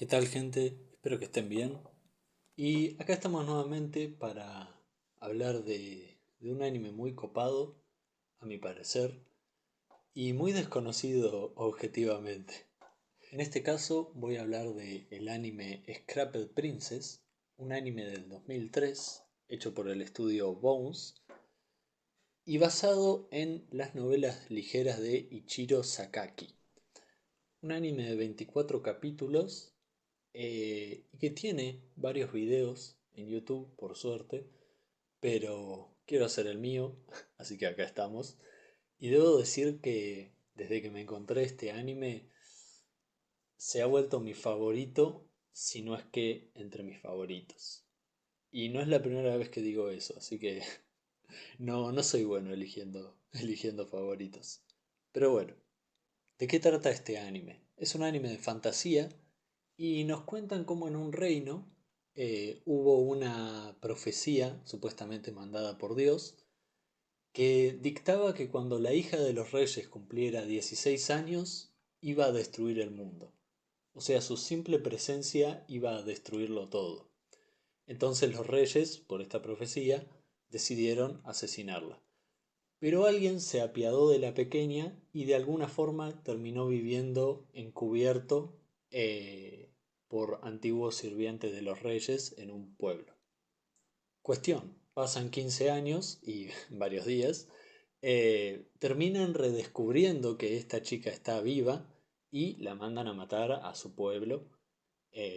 ¿Qué tal, gente? Espero que estén bien. Y acá estamos nuevamente para hablar de un anime muy copado, a mi parecer, y muy desconocido objetivamente. En este caso voy a hablar del anime Scrapple Princess, un anime del 2003, hecho por el estudio Bones, y basado en las novelas ligeras de Ichiro Sakaki. Un anime de 24 capítulos y que tiene varios videos en YouTube, por suerte, pero quiero hacer el mío, así que acá estamos. Y debo decir que desde que me encontré este anime, se ha vuelto mi favorito, si no es que entre mis favoritos. Y no es la primera vez que digo eso, así que no soy bueno eligiendo favoritos. Pero bueno, ¿de qué trata este anime? Es un anime de fantasía y nos cuentan cómo en un reino hubo una profecía supuestamente mandada por Dios que dictaba que cuando la hija de los reyes cumpliera 16 años iba a destruir el mundo. O sea, su simple presencia iba a destruirlo todo. Entonces los reyes, por esta profecía, decidieron asesinarla. Pero alguien se apiadó de la pequeña y de alguna forma terminó viviendo encubierto por antiguos sirvientes de los reyes en un pueblo. Cuestión, pasan 15 años y varios días, terminan redescubriendo que esta chica está viva y la mandan a matar a su pueblo.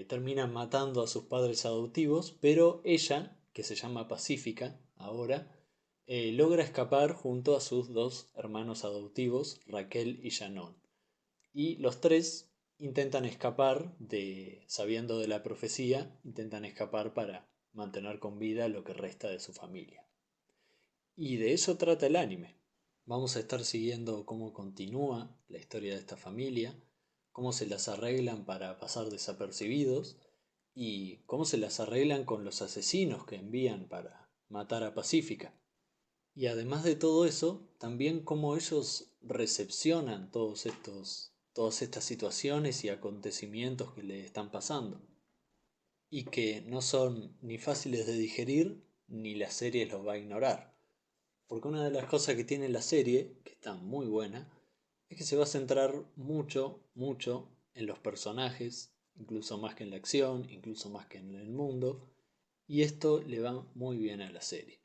Terminan matando a sus padres adoptivos, pero ella, que se llama Pacífica ahora, logra escapar junto a sus dos hermanos adoptivos, Raquel y Shannon. Y los tres intentan escapar sabiendo de la profecía, intentan escapar para mantener con vida lo que resta de su familia. Y de eso trata el anime. Vamos a estar siguiendo cómo continúa la historia de esta familia, cómo se las arreglan para pasar desapercibidos y cómo se las arreglan con los asesinos que envían para matar a Pacífica. Y además de todo eso, también cómo ellos recepcionan todas estas situaciones y acontecimientos que le están pasando. Y que no son ni fáciles de digerir, ni la serie los va a ignorar. Porque una de las cosas que tiene la serie, que está muy buena, es que se va a centrar mucho en los personajes, incluso más que en la acción, incluso más que en el mundo, y esto le va muy bien a la serie.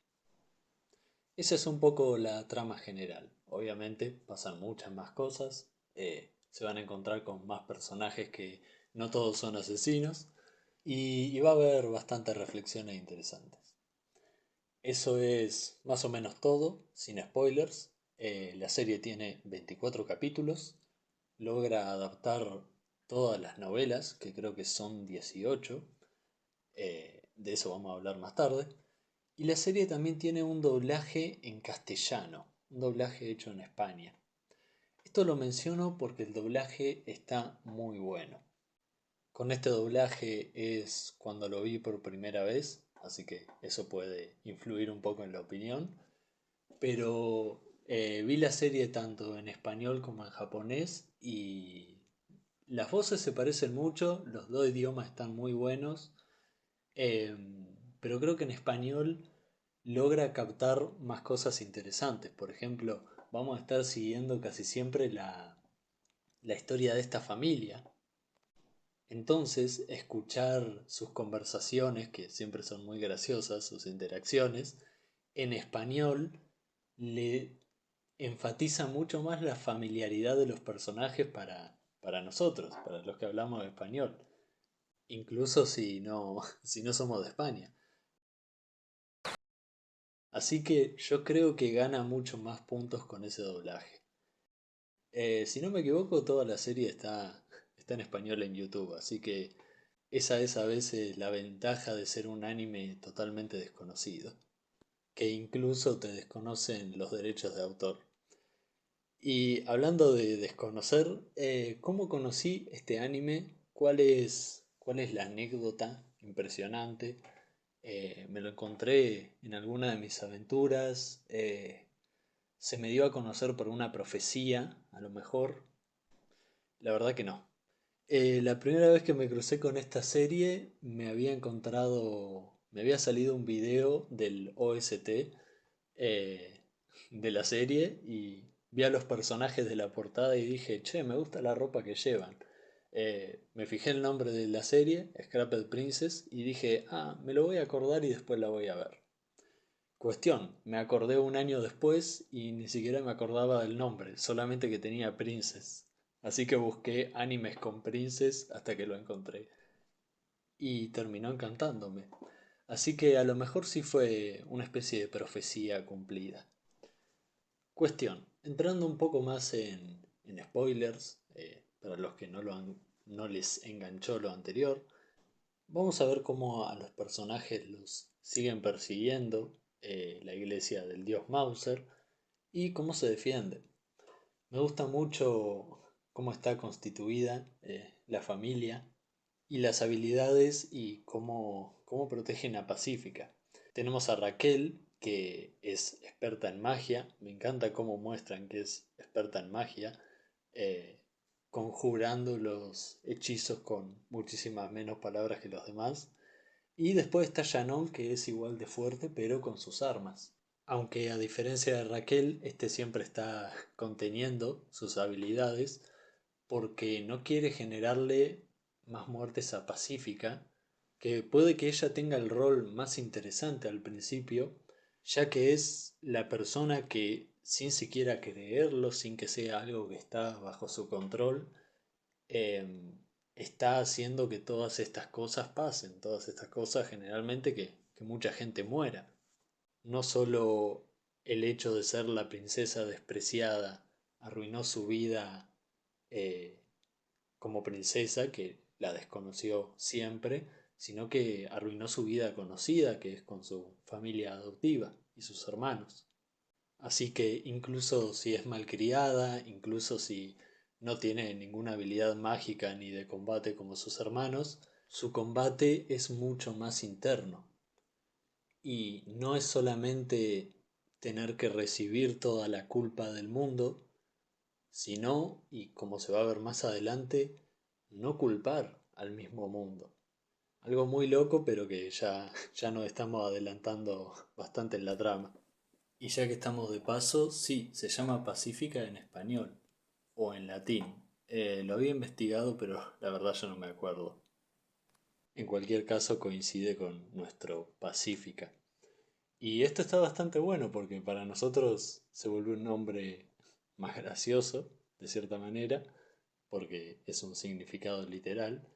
Esa es un poco la trama general. Obviamente pasan muchas más cosas, se van a encontrar con más personajes que no todos son asesinos, y va a haber bastantes reflexiones interesantes. Eso es más o menos todo, sin spoilers. La serie tiene 24 capítulos, logra adaptar todas las novelas, que creo que son 18, de eso vamos a hablar más tarde. Y la serie también tiene un doblaje en castellano, un doblaje hecho en España. Esto lo menciono porque el doblaje está muy bueno. Con este doblaje es cuando lo vi por primera vez, así que eso puede influir un poco en la opinión. Pero vi la serie tanto en español como en japonés y las voces se parecen mucho, los dos idiomas están muy buenos, eh, pero creo que en español logra captar más cosas interesantes. Por ejemplo, vamos a estar siguiendo casi siempre la historia de esta familia. Entonces, escuchar sus conversaciones, que siempre son muy graciosas, sus interacciones, en español le enfatiza mucho más la familiaridad de los personajes para nosotros, para los que hablamos español, incluso si no somos de España. Así que yo creo que gana mucho más puntos con ese doblaje. Si no me equivoco, toda la serie está en español en YouTube, así que esa es a veces la ventaja de ser un anime totalmente desconocido, que incluso te desconocen los derechos de autor. Y hablando de desconocer, ¿cómo conocí este anime? Cuál es la anécdota impresionante? Me lo encontré en alguna de mis aventuras. Se me dio a conocer por una profecía, a lo mejor. La verdad que no. La primera vez que me crucé con esta serie me había salido un video del OST de la serie y vi a los personajes de la portada y dije, che, me gusta la ropa que llevan. Me fijé el nombre de la serie, Scrapped Princess, y dije, ah, me lo voy a acordar y después la voy a ver. Cuestión, me acordé un año después y ni siquiera me acordaba del nombre, solamente que tenía Princess. Así que busqué animes con Princess hasta que lo encontré. Y terminó encantándome. Así que a lo mejor sí fue una especie de profecía cumplida. Cuestión, entrando un poco más en spoilers, para los que no les enganchó lo anterior, vamos a ver cómo a los personajes los siguen persiguiendo la iglesia del dios Mauser y cómo se defiende. Me gusta mucho cómo está constituida la familia y las habilidades y cómo protegen a Pacífica. Tenemos a Raquel, que es experta en magia. Me encanta cómo muestran que es experta en magia, eh, conjurando los hechizos con muchísimas menos palabras que los demás. Y después está Shannon, que es igual de fuerte, pero con sus armas. Aunque a diferencia de Raquel, este siempre está conteniendo sus habilidades porque no quiere generarle más muertes a Pacífica, que puede que ella tenga el rol más interesante al principio, ya que es la persona que, sin siquiera creerlo, sin que sea algo que está bajo su control, está haciendo que todas estas cosas pasen, todas estas cosas generalmente que mucha gente muera. No solo el hecho de ser la princesa despreciada arruinó su vida eh, como princesa, que la desconoció siempre, sino que arruinó su vida conocida, que es con su familia adoptiva y sus hermanos. Así que incluso si es malcriada, incluso si no tiene ninguna habilidad mágica ni de combate como sus hermanos, su combate es mucho más interno. Y no es solamente tener que recibir toda la culpa del mundo, sino, y como se va a ver más adelante, no culpar al mismo mundo. Algo muy loco, pero que ya nos estamos adelantando bastante en la trama. Y ya que estamos de paso, sí, se llama Pacífica en español o en latín. Lo había investigado, pero la verdad yo no me acuerdo. En cualquier caso coincide con nuestro Pacífica. Y esto está bastante bueno porque para nosotros se vuelve un nombre más gracioso, de cierta manera, porque es un significado literal,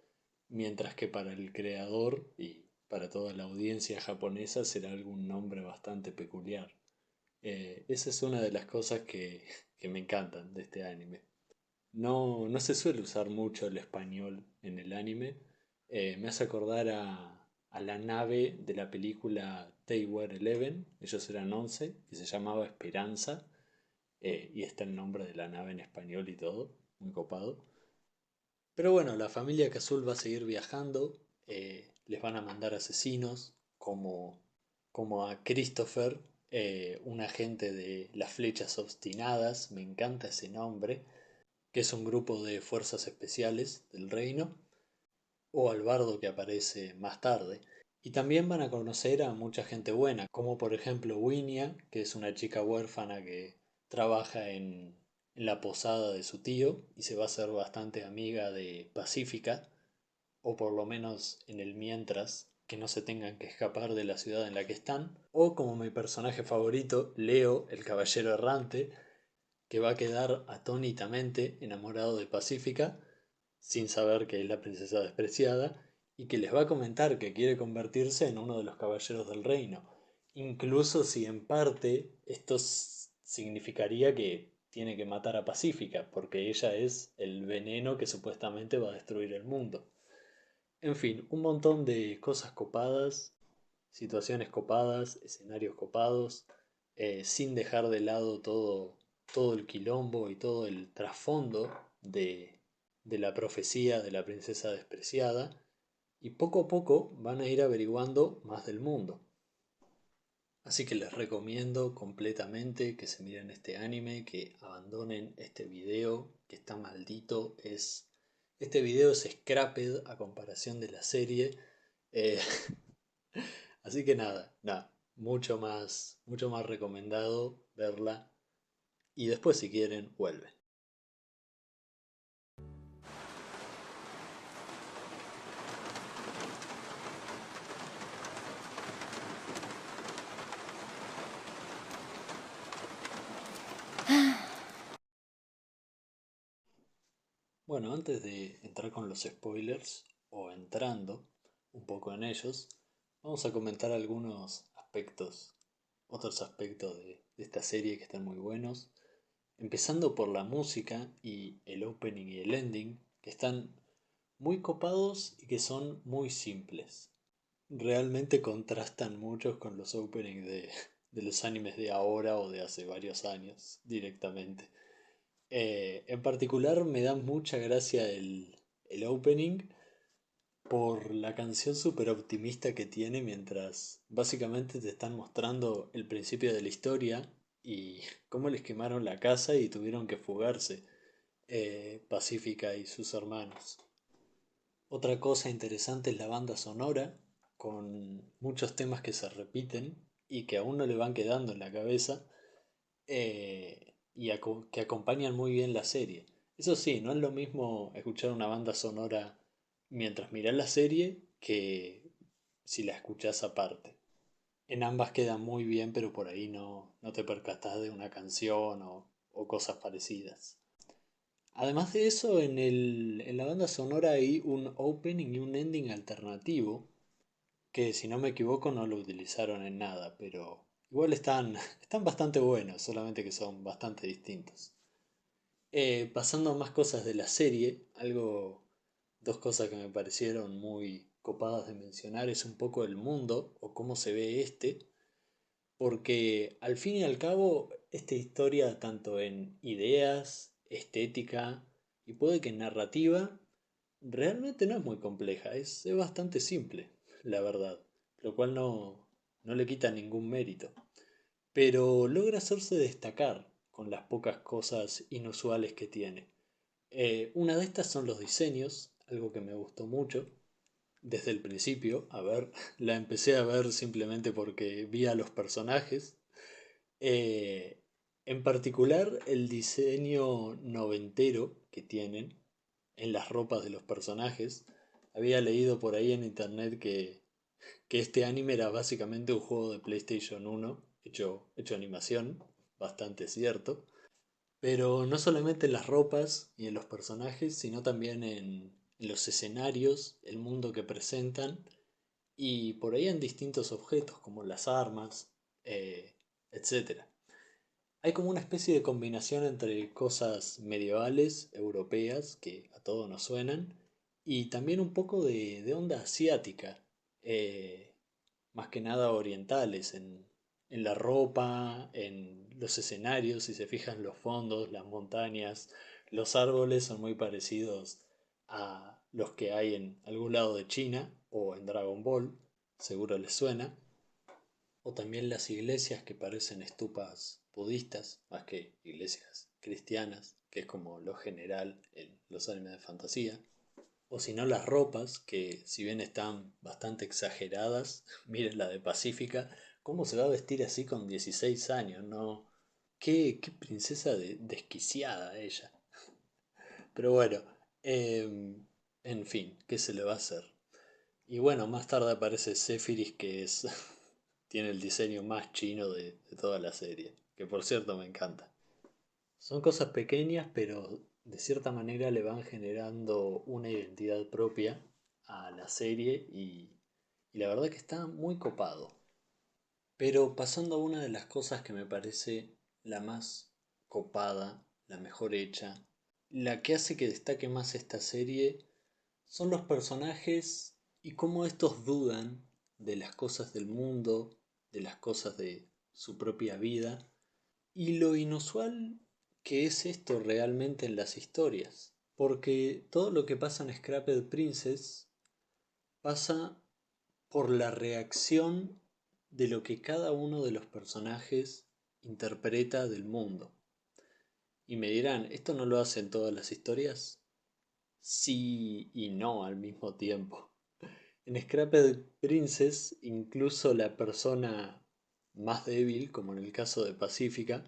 mientras que para el creador y para toda la audiencia japonesa será algún nombre bastante peculiar. Esa es una de las cosas que me encantan de este anime. No se suele usar mucho el español en el anime. Me hace acordar a la nave de la película They Were 11, ellos eran 11, que se llamaba Esperanza, y está el nombre de la nave en español y todo, muy copado. Pero bueno, la familia Cazul va a seguir viajando, les van a mandar asesinos como a Christopher, un agente de las Flechas Obstinadas, me encanta ese nombre, que es un grupo de fuerzas especiales del reino, o al bardo que aparece más tarde. Y también van a conocer a mucha gente buena, como por ejemplo Winia, que es una chica huérfana que trabaja en la posada de su tío y se va a hacer bastante amiga de Pacífica, o por lo menos en el mientras, que no se tengan que escapar de la ciudad en la que están. O como mi personaje favorito, Leo, el caballero errante, que va a quedar atónitamente enamorado de Pacífica, sin saber que es la princesa despreciada, y que les va a comentar que quiere convertirse en uno de los caballeros del reino, incluso si en parte esto significaría que tiene que matar a Pacífica, porque ella es el veneno que supuestamente va a destruir el mundo. En fin, un montón de cosas copadas, situaciones copadas, escenarios copados, sin dejar de lado todo el quilombo y todo el trasfondo de la profecía de la princesa despreciada, y poco a poco van a ir averiguando más del mundo. Así que les recomiendo completamente que se miren este anime, que abandonen este video, que está maldito, es Este video es Scrapped a comparación de la serie. eh, Así que nada, mucho más recomendado verla. Y después si quieren, vuelven. Bueno, antes de entrar con los spoilers, o entrando un poco en ellos, vamos a comentar algunos aspectos, otros aspectos de esta serie que están muy buenos. Empezando por la música y el opening y el ending, que están muy copados y que son muy simples. Realmente contrastan mucho con los openings de los animes de ahora o de hace varios años directamente. En particular me da mucha gracia el opening por la canción súper optimista que tiene mientras básicamente te están mostrando el principio de la historia y cómo les quemaron la casa y tuvieron que fugarse, Pacífica y sus hermanos. Otra cosa interesante es la banda sonora, con muchos temas que se repiten y que a uno le van quedando en la cabeza, que acompañan muy bien la serie. Eso sí, no es lo mismo escuchar una banda sonora mientras mirás la serie que si la escuchás aparte. En ambas quedan muy bien, pero por ahí no te percatás de una canción o cosas parecidas. Además de eso, en la banda sonora hay un opening y un ending alternativo, que si no me equivoco no lo utilizaron en nada, pero igual están bastante buenos, solamente que son bastante distintos. Pasando a más cosas de la serie, dos cosas que me parecieron muy copadas de mencionar es un poco el mundo o cómo se ve este, porque al fin y al cabo esta historia tanto en ideas, estética y puede que en narrativa realmente no es muy compleja, es bastante simple, la verdad, lo cual no le quita ningún mérito, pero logra hacerse destacar con las pocas cosas inusuales que tiene. Una de estas son los diseños, algo que me gustó mucho desde el principio. A ver, la empecé a ver simplemente porque vi a los personajes. Eh, en particular, el diseño noventero que tienen en las ropas de los personajes. Había leído por ahí en internet que este anime era básicamente un juego de PlayStation 1 hecho animación, bastante cierto. Pero no solamente en las ropas y en los personajes, sino también en los escenarios, el mundo que presentan y por ahí en distintos objetos como las armas, etcétera. Hay como una especie de combinación entre cosas medievales, europeas, que a todos nos suenan, y también un poco de onda asiática, eh, más que nada orientales, en la ropa, en los escenarios, si se fijan los fondos, las montañas, los árboles son muy parecidos a los que hay en algún lado de China o en Dragon Ball, seguro les suena. O también las iglesias que parecen estupas budistas, más que iglesias cristianas, que es como lo general en los animes de fantasía. O si no las ropas, que si bien están bastante exageradas, miren la de Pacífica, cómo se va a vestir así con 16 años, ¿no? Qué princesa desquiciada ella. Pero bueno, en fin, ¿qué se le va a hacer? Y bueno, más tarde aparece Sephiroth, que es tiene el diseño más chino de toda la serie, que por cierto me encanta. Son cosas pequeñas, pero de cierta manera le van generando una identidad propia a la serie y la verdad que está muy copado. Pero pasando a una de las cosas que me parece la más copada, la mejor hecha, la que hace que destaque más esta serie, son los personajes y cómo estos dudan de las cosas del mundo, de las cosas de su propia vida, y lo inusual que es esto realmente en las historias. Porque todo lo que pasa en Scrapped Princess pasa por la reacción de lo que cada uno de los personajes interpreta del mundo. Y me dirán, ¿esto no lo hacen todas las historias? sí y no al mismo tiempo. En Scrapped Princess, incluso la persona más débil, como en el caso de Pacífica,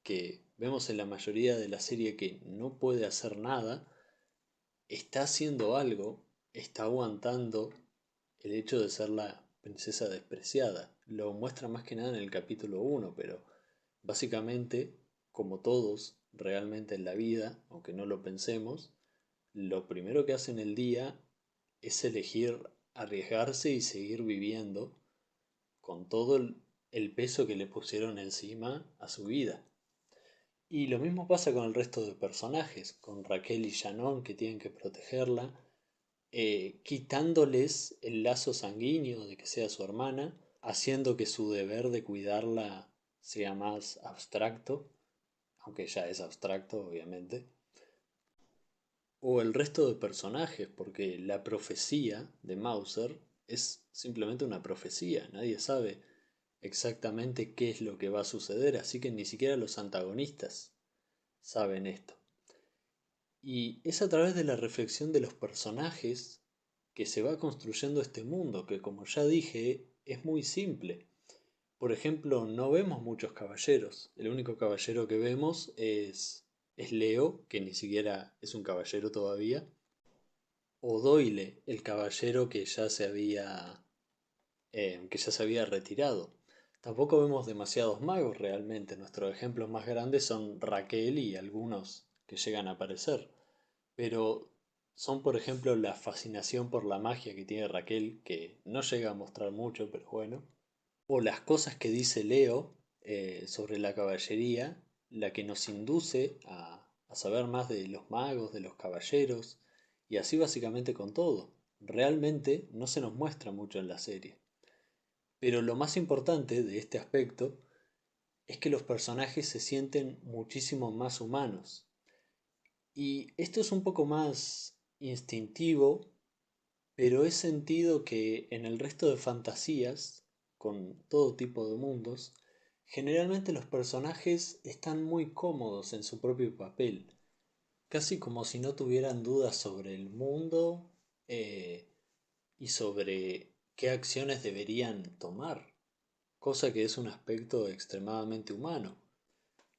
que vemos en la mayoría de la serie que no puede hacer nada, está haciendo algo, está aguantando el hecho de ser la princesa despreciada. Lo muestra más que nada en el capítulo 1, pero básicamente, como todos realmente en la vida, aunque no lo pensemos, lo primero que hace en el día es elegir arriesgarse y seguir viviendo con todo el peso que le pusieron encima a su vida. Y lo mismo pasa con el resto de personajes, con Raquel y Shannon que tienen que protegerla, quitándoles el lazo sanguíneo de que sea su hermana, haciendo que su deber de cuidarla sea más abstracto, aunque ya es abstracto obviamente, o el resto de personajes, porque la profecía de Mauser es simplemente una profecía, nadie sabe exactamente qué es lo que va a suceder, así que ni siquiera los antagonistas saben esto. Y es a través de la reflexión de los personajes que se va construyendo este mundo, que como ya dije, es muy simple. Por ejemplo, no vemos muchos caballeros. El único caballero que vemos es Leo, que ni siquiera es un caballero todavía, o Doyle, el caballero que ya se había retirado. Tampoco vemos demasiados magos realmente. Nuestros ejemplos más grandes son Raquel y algunos que llegan a aparecer. Pero son, por ejemplo, la fascinación por la magia que tiene Raquel, que no llega a mostrar mucho, pero bueno. O las cosas que dice Leo sobre la caballería, la que nos induce a saber más de los magos, de los caballeros, y así básicamente con todo. Realmente no se nos muestra mucho en la serie. Pero lo más importante de este aspecto es que los personajes se sienten muchísimo más humanos. Y esto es un poco más instintivo, pero he sentido que en el resto de fantasías, con todo tipo de mundos, generalmente los personajes están muy cómodos en su propio papel, casi como si no tuvieran dudas sobre el mundo eh, y sobre qué acciones deberían tomar, cosa que es un aspecto extremadamente humano.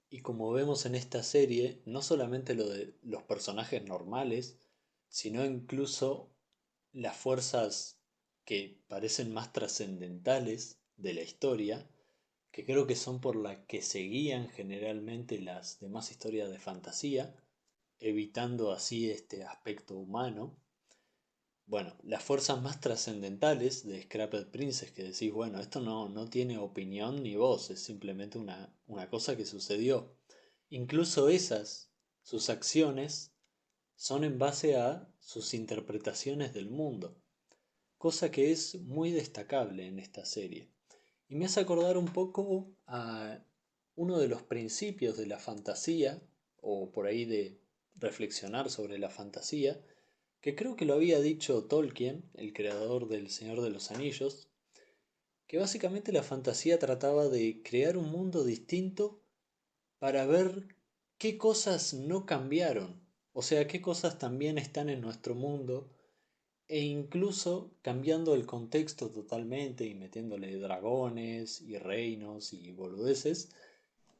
Y como vemos en esta serie, no solamente lo de los personajes normales, sino incluso las fuerzas que parecen más trascendentales de la historia, que creo que son por las que se guían generalmente las demás historias de fantasía, evitando así este aspecto humano. Bueno, las fuerzas más trascendentales de Scrapped Princess, que decís, bueno, esto no tiene opinión ni voz, es simplemente una cosa que sucedió. Incluso esas, sus acciones, son en base a sus interpretaciones del mundo, cosa que es muy destacable en esta serie. Y me hace acordar un poco a uno de los principios de la fantasía, o por ahí de reflexionar sobre la fantasía, que creo que lo había dicho Tolkien, el creador del Señor de los Anillos, que básicamente la fantasía trataba de crear un mundo distinto para ver qué cosas no cambiaron, o sea, qué cosas también están en nuestro mundo, e incluso cambiando el contexto totalmente y metiéndole dragones y reinos y boludeces,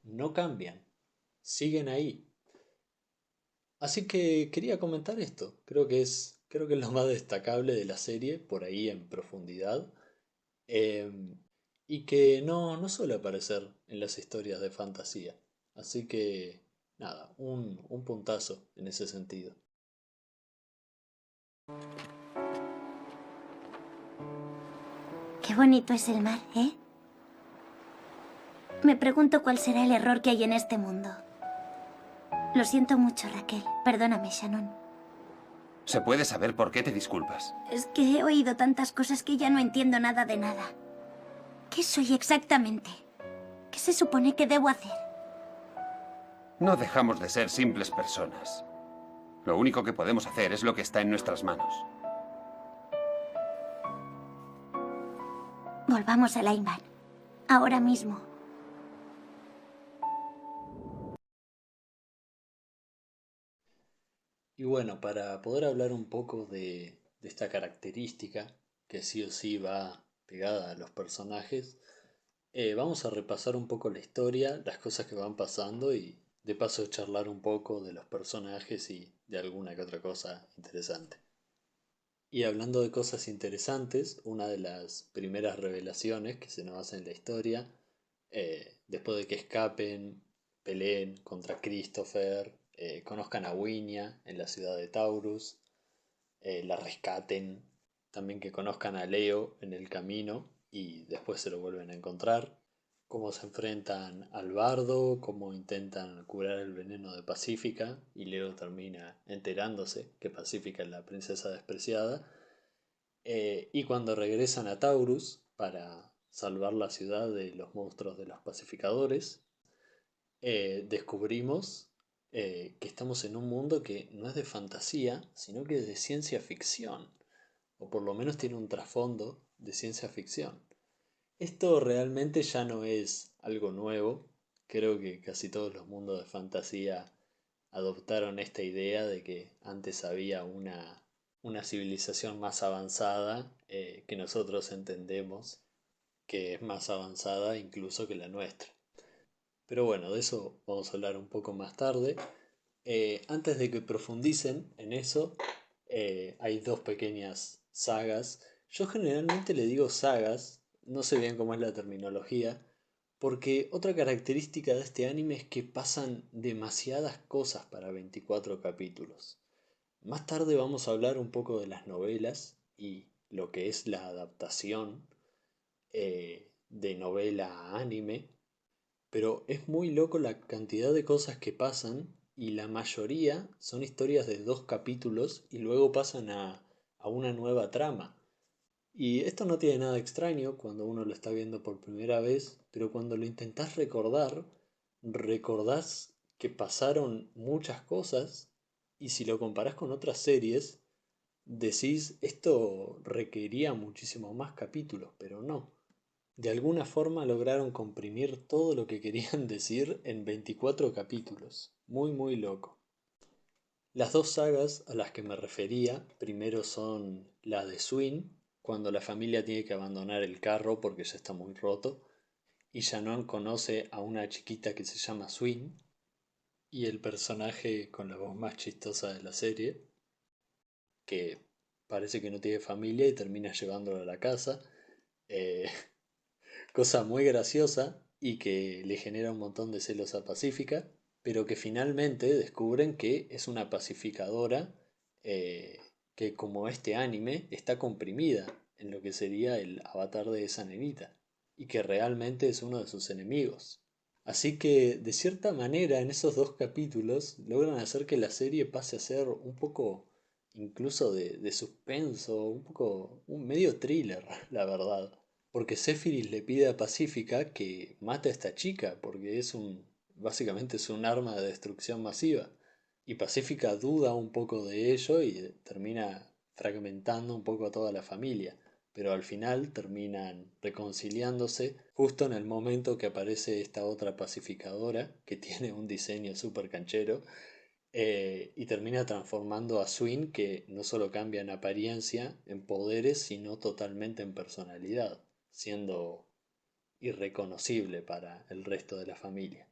no cambian, siguen ahí. Así que quería comentar esto. Creo que es lo más destacable de la serie, por ahí en profundidad. em, y que no suele aparecer en las historias de fantasía. Así que, nada, un puntazo en ese sentido. Qué bonito es el mar, ¿eh? Me pregunto cuál será el error que hay en este mundo. Lo siento mucho, Raquel. Perdóname, Shannon. ¿Se puede saber por qué te disculpas? Es que he oído tantas cosas que ya no entiendo nada de nada. ¿Qué soy exactamente? ¿Qué se supone que debo hacer? No dejamos de ser simples personas. Lo único que podemos hacer es lo que está en nuestras manos. Volvamos a Laiman. Ahora mismo. Y Y bueno, para poder hablar un poco de esta característica que sí o sí va pegada a los personajes, vamos a repasar un poco la historia, las cosas que van pasando y de paso charlar un poco de los personajes y de alguna que otra cosa interesante. Y hablando de cosas interesantes, una de las primeras revelaciones que se nos hace en la historia, después de que escapen, peleen contra Christopher, conozcan a Wiña en la ciudad de Taurus, la rescaten, también que conozcan a Leo en el camino y después se lo vuelven a encontrar, cómo se enfrentan al bardo, cómo intentan curar el veneno de Pacífica y Leo termina enterándose que Pacífica es la princesa despreciada, y cuando regresan a Taurus para salvar la ciudad de los monstruos de los pacificadores, descubrimos que estamos en un mundo que no es de fantasía, sino que es de ciencia ficción, o por lo menos tiene un trasfondo de ciencia ficción. Esto realmente ya no es algo nuevo, creo que casi todos los mundos de fantasía adoptaron esta idea de que antes había una civilización más avanzada que nosotros entendemos que es más avanzada incluso que la nuestra. Pero bueno, de eso vamos a hablar un poco más tarde. Antes de que profundicen en eso, hay dos pequeñas sagas. Yo generalmente le digo sagas, no sé bien cómo es la terminología, porque otra característica de este anime es que pasan demasiadas cosas para 24 capítulos. Más tarde vamos a hablar un poco de las novelas y lo que es la adaptación de novela a anime, pero es muy loco la cantidad de cosas que pasan y la mayoría son historias de 2 capítulos y luego pasan a una nueva trama. Y esto no tiene nada extraño cuando uno lo está viendo por primera vez, pero cuando lo intentás recordar, recordás que pasaron muchas cosas y si lo comparás con otras series, decís esto requería muchísimo más capítulos, pero no. De alguna forma lograron comprimir todo lo que querían decir en 24 capítulos. Muy muy loco. Las dos sagas a las que me refería primero son la de Swing, cuando la familia tiene que abandonar el carro porque ya está muy roto, y Shannon conoce a una chiquita que se llama Swing, y el personaje con la voz más chistosa de la serie, que parece que no tiene familia y termina llevándolo a la casa. Eh, Cosa muy graciosa y que le genera un montón de celos a Pacífica, pero que finalmente descubren que es una pacificadora eh, que como este anime está comprimida en lo que sería el avatar de esa nenita y que realmente es uno de sus enemigos. Así que de cierta manera en esos 2 capítulos logran hacer que la serie pase a ser un poco incluso de suspenso, un poco un medio thriller, la verdad. Porque Sephiroth le pide a Pacífica que mate a esta chica, porque básicamente es un arma de destrucción masiva. Y Pacífica duda un poco de ello y termina fragmentando un poco a toda la familia. Pero al final terminan reconciliándose justo en el momento que aparece esta otra pacificadora, que tiene un diseño súper canchero, y termina transformando a Swin, que no solo cambia en apariencia, en poderes, sino totalmente en personalidad, siendo irreconocible para el resto de la familia.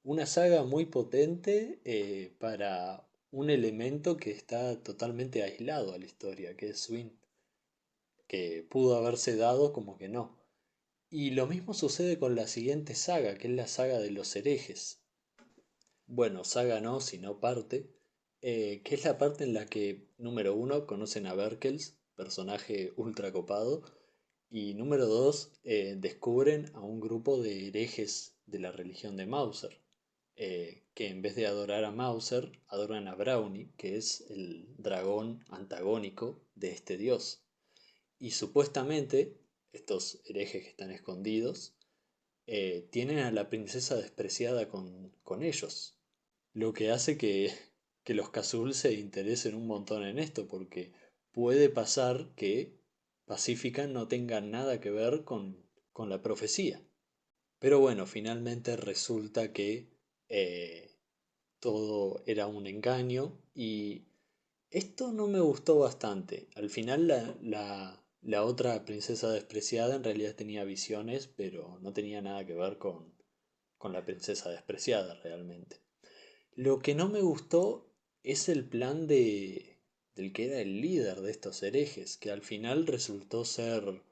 Una saga muy potente para un elemento que está totalmente aislado a la historia, que es Swin, que pudo haberse dado como que no. Y lo mismo sucede con la siguiente saga, que es la saga de los herejes. Bueno, saga no, sino parte, que es la parte en la que, número uno, conocen a Berkels, personaje ultra copado, y número dos, descubren a un grupo de herejes de la religión de Mauser, que en vez de adorar a Mauser, adoran a Brownie, que es el dragón antagónico de este dios. Y supuestamente, estos herejes que están escondidos, tienen a la princesa despreciada con ellos. Lo que hace que los Cazul se interesen un montón en esto, porque puede pasar que Pacífica no tenga nada que ver con la profecía. Pero bueno, finalmente resulta que todo era un engaño y esto no me gustó bastante. Al final la otra princesa despreciada en realidad tenía visiones, pero no tenía nada que ver con la princesa despreciada realmente. Lo que no me gustó es el plan del que era el líder de estos herejes, que al final resultó ser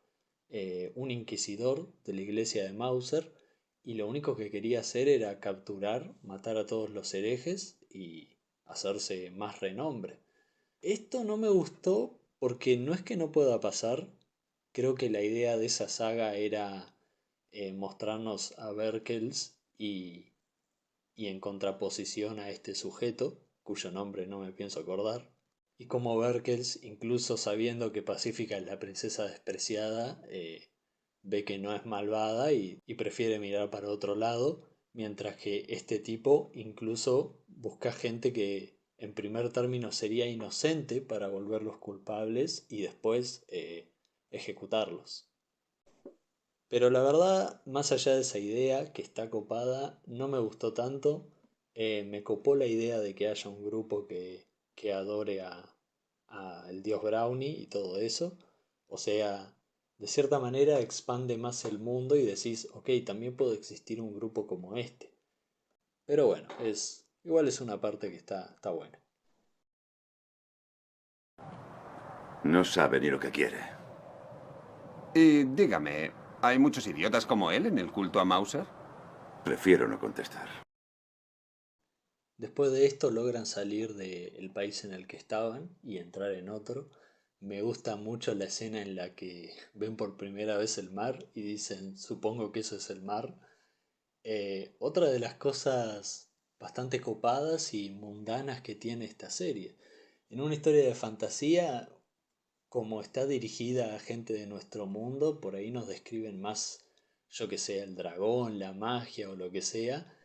un inquisidor de la iglesia de Mauser, y lo único que quería hacer era capturar, matar a todos los herejes y hacerse más renombre. Esto no me gustó porque no es que no pueda pasar, creo que la idea de esa saga era mostrarnos a Berkels y en contraposición a este sujeto, cuyo nombre no me pienso acordar, y como Berkels, incluso sabiendo que Pacífica es la princesa despreciada, ve que no es malvada y prefiere mirar para otro lado, mientras que este tipo incluso busca gente que en primer término sería inocente para volverlos culpables y después ejecutarlos. Pero la verdad, más allá de esa idea que está copada, no me gustó tanto. Me copó la idea de que haya un grupo que adore a el dios Brownie y todo eso. O sea, de cierta manera expande más el mundo y decís, ok, también puede existir un grupo como este. Pero bueno, igual es una parte que está buena. No sabe ni lo que quiere. Y dígame, ¿hay muchos idiotas como él en el culto a Mauser? Prefiero no contestar. Después de esto logran salir del país en el que estaban y entrar en otro. Me gusta mucho la escena en la que ven por primera vez el mar y dicen, supongo que eso es el mar. Otra de las cosas bastante copadas y mundanas que tiene esta serie. En una historia de fantasía, como está dirigida a gente de nuestro mundo, por ahí nos describen más, yo que sé, el dragón, la magia o lo que sea,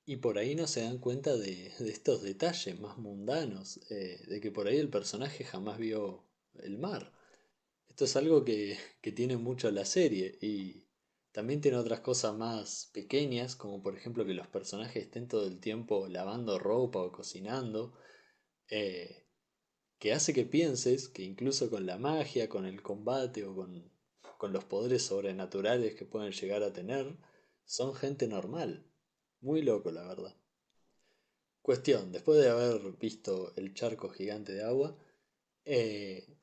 y por ahí no se dan cuenta de estos detalles más mundanos, de que por ahí el personaje jamás vio el mar. Esto es algo que tiene mucho la serie y también tiene otras cosas más pequeñas, como por ejemplo que los personajes estén todo el tiempo lavando ropa o cocinando, eh, que hace que pienses que incluso con la magia, con el combate o con los poderes sobrenaturales que pueden llegar a tener, son gente normal. Muy loco, la verdad. Cuestión, después de haber visto el charco gigante de agua,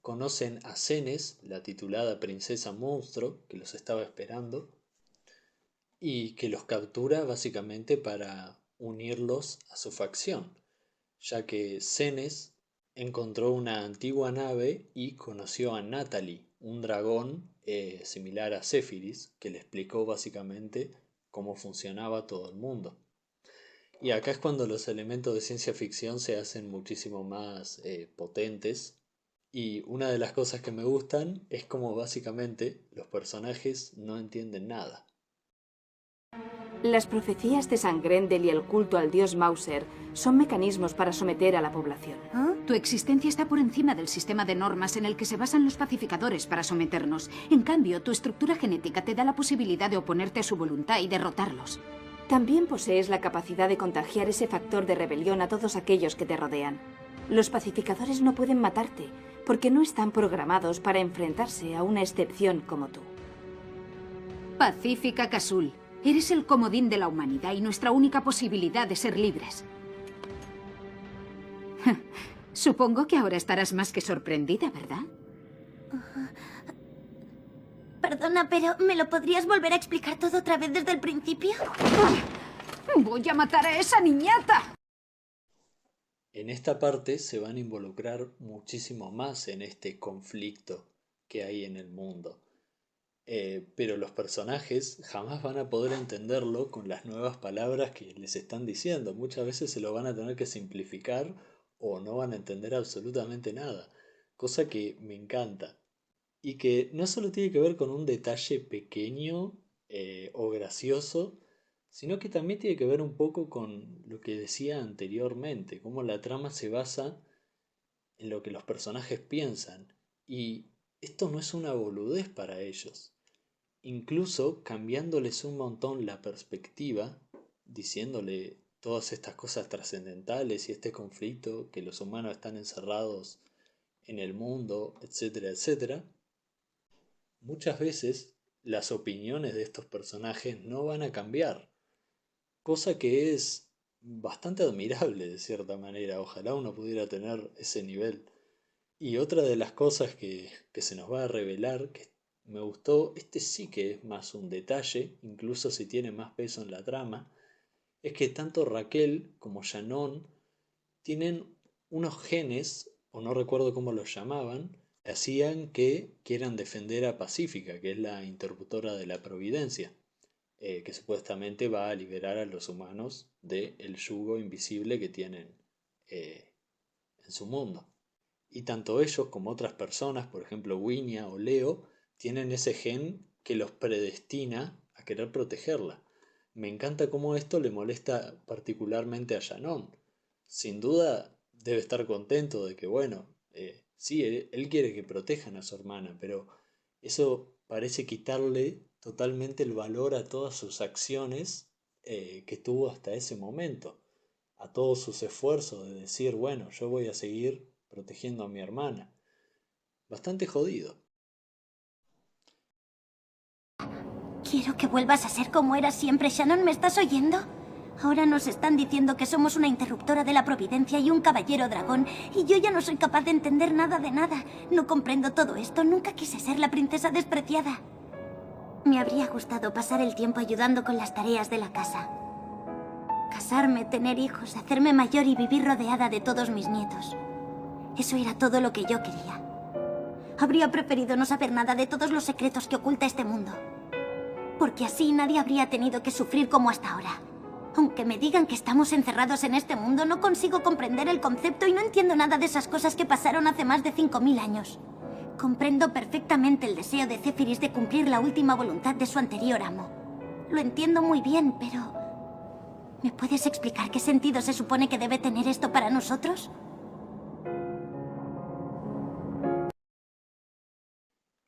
conocen a Cenes, la titulada princesa monstruo, que los estaba esperando, y que los captura básicamente para unirlos a su facción, ya que Cenes encontró una antigua nave y conoció a Natalie, un dragón similar a Zephyris, que le explicó básicamente cómo funcionaba todo el mundo. Y acá es cuando los elementos de ciencia ficción se hacen muchísimo más potentes. Y una de las cosas que me gustan es como básicamente los personajes no entienden nada. Las profecías de Sangrendel y el culto al dios Mauser son mecanismos para someter a la población. Tu existencia está por encima del sistema de normas en el que se basan los pacificadores para someternos. En cambio, tu estructura genética te da la posibilidad de oponerte a su voluntad y derrotarlos. También posees la capacidad de contagiar ese factor de rebelión a todos aquellos que te rodean. Los pacificadores no pueden matarte, porque no están programados para enfrentarse a una excepción como tú. Pacífica Casul, eres el comodín de la humanidad y nuestra única posibilidad de ser libres. Supongo que ahora estarás más que sorprendida, ¿verdad? Perdona, pero ¿me lo podrías volver a explicar todo otra vez desde el principio? ¡Voy a matar a esa niñata! En esta parte se van a involucrar muchísimo más en este conflicto que hay en el mundo. Pero los personajes jamás van a poder entenderlo con las nuevas palabras que les están diciendo. Muchas veces se lo van a tener que simplificar o no van a entender absolutamente nada. Cosa que me encanta. Y que no solo tiene que ver con un detalle pequeño o gracioso, sino que también tiene que ver un poco con lo que decía anteriormente, cómo la trama se basa en lo que los personajes piensan. Y esto no es una boludez para ellos. Incluso cambiándoles un montón la perspectiva, diciéndole todas estas cosas trascendentales y este conflicto, que los humanos están encerrados en el mundo, etcétera, etcétera, muchas veces las opiniones de estos personajes no van a cambiar, cosa que es bastante admirable de cierta manera. Ojalá uno pudiera tener ese nivel. Y otra de las cosas que se nos va a revelar, que me gustó, este sí que es más un detalle, incluso si tiene más peso en la trama, es que tanto Raquel como Shannon tienen unos genes, o no recuerdo cómo los llamaban, que hacían que quieran defender a Pacífica, que es la interruptora de la Providencia, que supuestamente va a liberar a los humanos del yugo invisible que tienen en su mundo. Y tanto ellos como otras personas, por ejemplo Winia o Leo, tienen ese gen que los predestina a querer protegerla. Me encanta cómo esto le molesta particularmente a Shannon. Sin duda debe estar contento de que, bueno, sí, él quiere que protejan a su hermana, pero eso parece quitarle totalmente el valor a todas sus acciones que tuvo hasta ese momento, a todos sus esfuerzos de decir, bueno, yo voy a seguir protegiendo a mi hermana. Bastante jodido. Quiero que vuelvas a ser como eras siempre, Shannon. ¿Me estás oyendo? Ahora nos están diciendo que somos una interruptora de la Providencia y un caballero dragón, y yo ya no soy capaz de entender nada de nada. No comprendo todo esto. Nunca quise ser la princesa despreciada. Me habría gustado pasar el tiempo ayudando con las tareas de la casa. Casarme, tener hijos, hacerme mayor y vivir rodeada de todos mis nietos. Eso era todo lo que yo quería. Habría preferido no saber nada de todos los secretos que oculta este mundo. Porque así nadie habría tenido que sufrir como hasta ahora. Aunque me digan que estamos encerrados en este mundo, no consigo comprender el concepto y no entiendo nada de esas cosas que pasaron hace más de 5000 años. Comprendo perfectamente el deseo de Zephyris de cumplir la última voluntad de su anterior amo. Lo entiendo muy bien, pero... ¿me puedes explicar qué sentido se supone que debe tener esto para nosotros?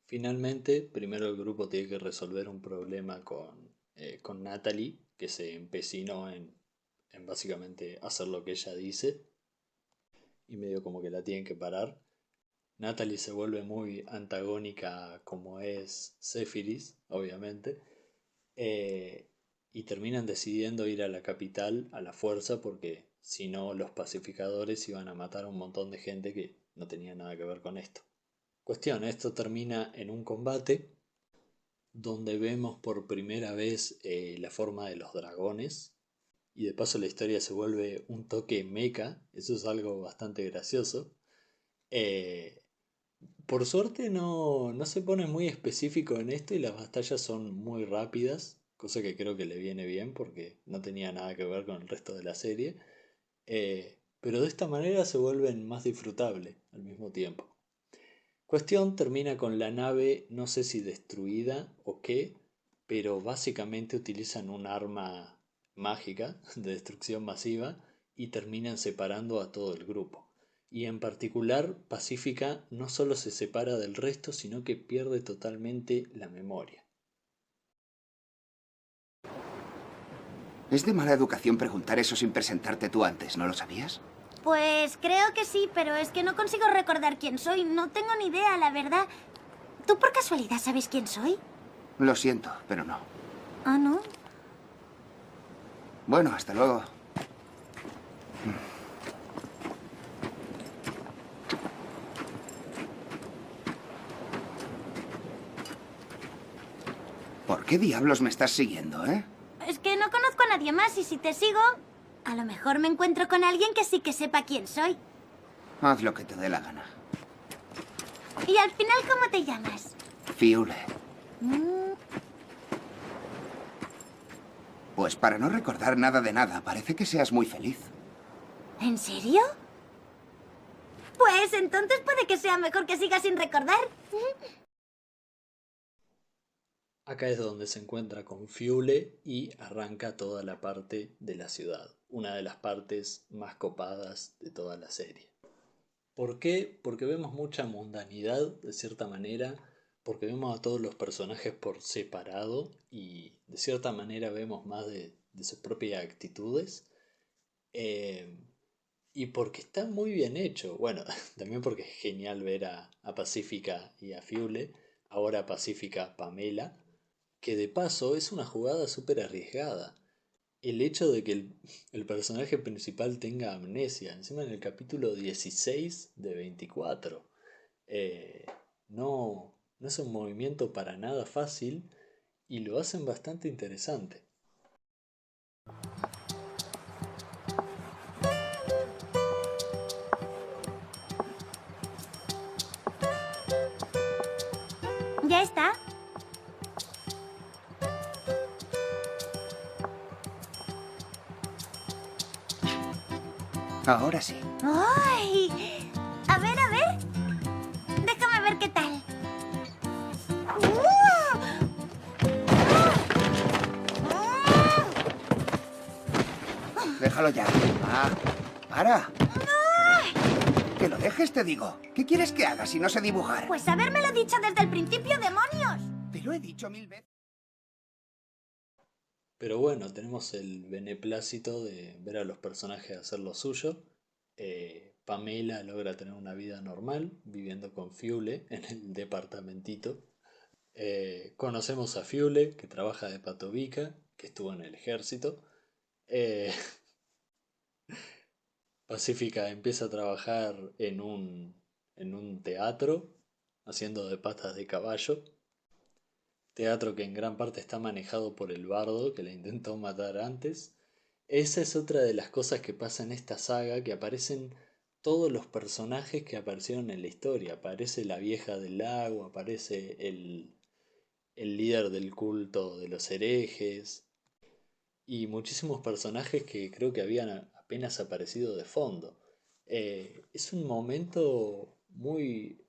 Finalmente, primero el grupo tiene que resolver un problema con Natalie, que se empecinó en básicamente hacer lo que ella dice, y medio como que la tienen que parar. Natalie se vuelve muy antagónica como es Zephyris, obviamente, y terminan decidiendo ir a la capital a la fuerza porque si no los pacificadores iban a matar a un montón de gente que no tenía nada que ver con esto. Cuestión, esto termina en un combate donde vemos por primera vez la forma de los dragones y de paso la historia se vuelve un toque mecha, eso es algo bastante gracioso. Eh, por suerte no se pone muy específico en esto y las batallas son muy rápidas, cosa que creo que le viene bien porque no tenía nada que ver con el resto de la serie. Pero de esta manera se vuelven más disfrutables al mismo tiempo. Cuestión termina con la nave, no sé si destruida o qué, pero básicamente utilizan un arma mágica de destrucción masiva y terminan separando a todo el grupo. Y en particular, Pacífica no solo se separa del resto, sino que pierde totalmente la memoria. Es de mala educación preguntar eso sin presentarte tú antes, ¿no lo sabías? Pues creo que sí, pero es que no consigo recordar quién soy. No tengo ni idea, la verdad. ¿Tú por casualidad sabes quién soy? Lo siento, pero no. Ah, ¿no? Bueno, hasta luego. ¿Por qué diablos me estás siguiendo, eh? Es que no conozco a nadie más y si te sigo, a lo mejor me encuentro con alguien que sí que sepa quién soy. Haz lo que te dé la gana. Y al final, ¿cómo te llamas? Fiule. Mm, Pues para no recordar nada de nada, parece que seas muy feliz. ¿En serio? Pues entonces puede que sea mejor que siga sin recordar. Acá es donde se encuentra con Fiule y arranca toda la parte de la ciudad, una de las partes más copadas de toda la serie. ¿Por qué? Porque vemos mucha mundanidad, de cierta manera, porque vemos a todos los personajes por separado y de cierta manera vemos más de sus propias actitudes. Eh, y porque está muy bien hecho. Bueno, también porque es genial ver a Pacífica y a Fiule, ahora Pacífica Pamela, que de paso es una jugada súper arriesgada. El hecho de que el personaje principal tenga amnesia, encima en el capítulo 16 de 24, eh, no es un movimiento para nada fácil y lo hacen bastante interesante. ¿Ya está? Ahora sí. ¡Ay! A ver, a ver. Déjame ver qué tal. Déjalo ya. Ah, para. Que lo dejes, te digo. ¿Qué quieres que haga si no sé dibujar? Pues habérmelo dicho desde el principio, demonios. Te lo he dicho 1000 veces. Pero bueno, tenemos el beneplácito de ver a los personajes hacer lo suyo. Pamela logra tener una vida normal, viviendo con Fiule en el departamentito. Conocemos a Fiule, que trabaja de patobica, que estuvo en el ejército. Eh, Pacífica empieza a trabajar en un teatro, haciendo de patas de caballo. Teatro que en gran parte está manejado por el bardo que la intentó matar antes. Esa es otra de las cosas que pasa en esta saga, que aparecen todos los personajes que aparecieron en la historia. Aparece la vieja del lago, aparece el líder del culto de los herejes y muchísimos personajes que creo que habían apenas aparecido de fondo. Es un momento muy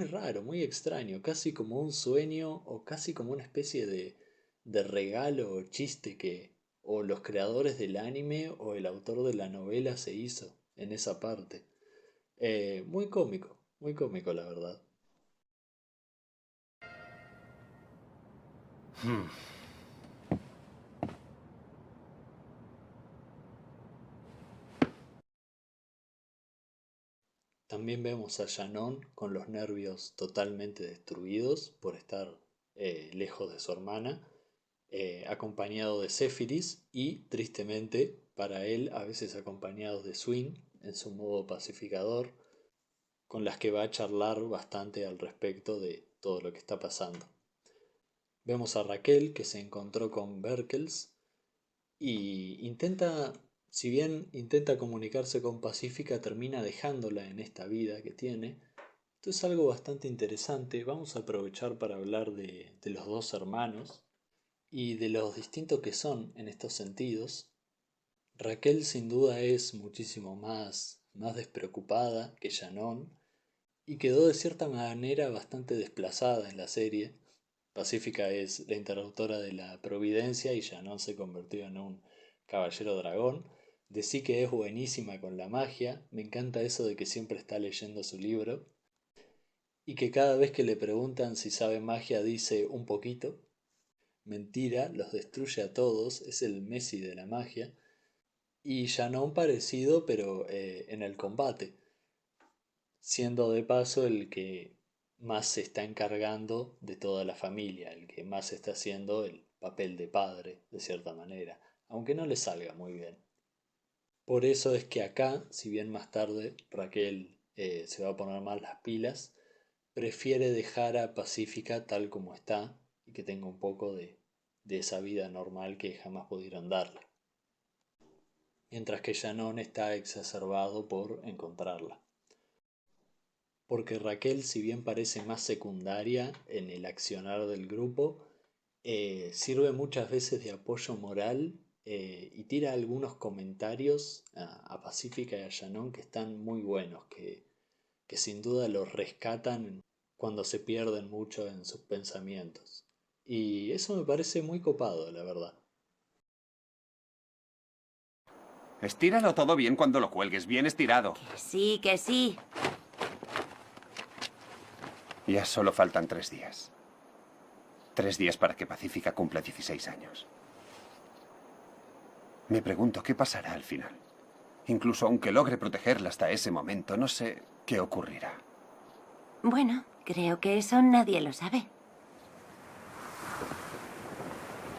raro, muy extraño, casi como un sueño o casi como una especie de regalo o chiste que o los creadores del anime o el autor de la novela se hizo en esa parte. Muy cómico la verdad. También vemos a Shannon con los nervios totalmente destruidos por estar lejos de su hermana, acompañado de Sephiris y, tristemente, para él, a veces acompañado de Swing en su modo pacificador, con las que va a charlar bastante al respecto de todo lo que está pasando. Vemos a Raquel que se encontró con Berkels y intenta, si bien intenta comunicarse con Pacífica, termina dejándola en esta vida que tiene. Esto es algo bastante interesante. Vamos a aprovechar para hablar de los dos hermanos y de los distintos que son en estos sentidos. Raquel sin duda es muchísimo más despreocupada que Shannon y quedó de cierta manera bastante desplazada en la serie. Pacífica es la interruptora de la Providencia y Shannon se convirtió en un caballero dragón. Decí que es buenísima con la magia, me encanta eso de que siempre está leyendo su libro y que cada vez que le preguntan si sabe magia dice un poquito. Mentira, los destruye a todos, es el Messi de la magia. Y Shannon parecido pero en el combate, siendo de paso el que más se está encargando de toda la familia, el que más está haciendo el papel de padre, de cierta manera, aunque no le salga muy bien. Por eso es que acá, si bien más tarde Raquel se va a poner más las pilas, prefiere dejar a Pacífica tal como está y que tenga un poco de esa vida normal que jamás pudieron darle. Mientras que Shannon está exacerbado por encontrarla. Porque Raquel, si bien parece más secundaria en el accionar del grupo, sirve muchas veces de apoyo moral y tira algunos comentarios a Pacífica y a Shannon que están muy buenos, que sin duda los rescatan cuando se pierden mucho en sus pensamientos. Y eso me parece muy copado, la verdad. Estíralo todo bien cuando lo cuelgues, bien estirado. Sí, que sí. Ya solo faltan 3 días. 3 días para que Pacífica cumpla 16 años. Me pregunto qué pasará al final. Incluso aunque logre protegerla hasta ese momento, no sé qué ocurrirá. Bueno, creo que eso nadie lo sabe.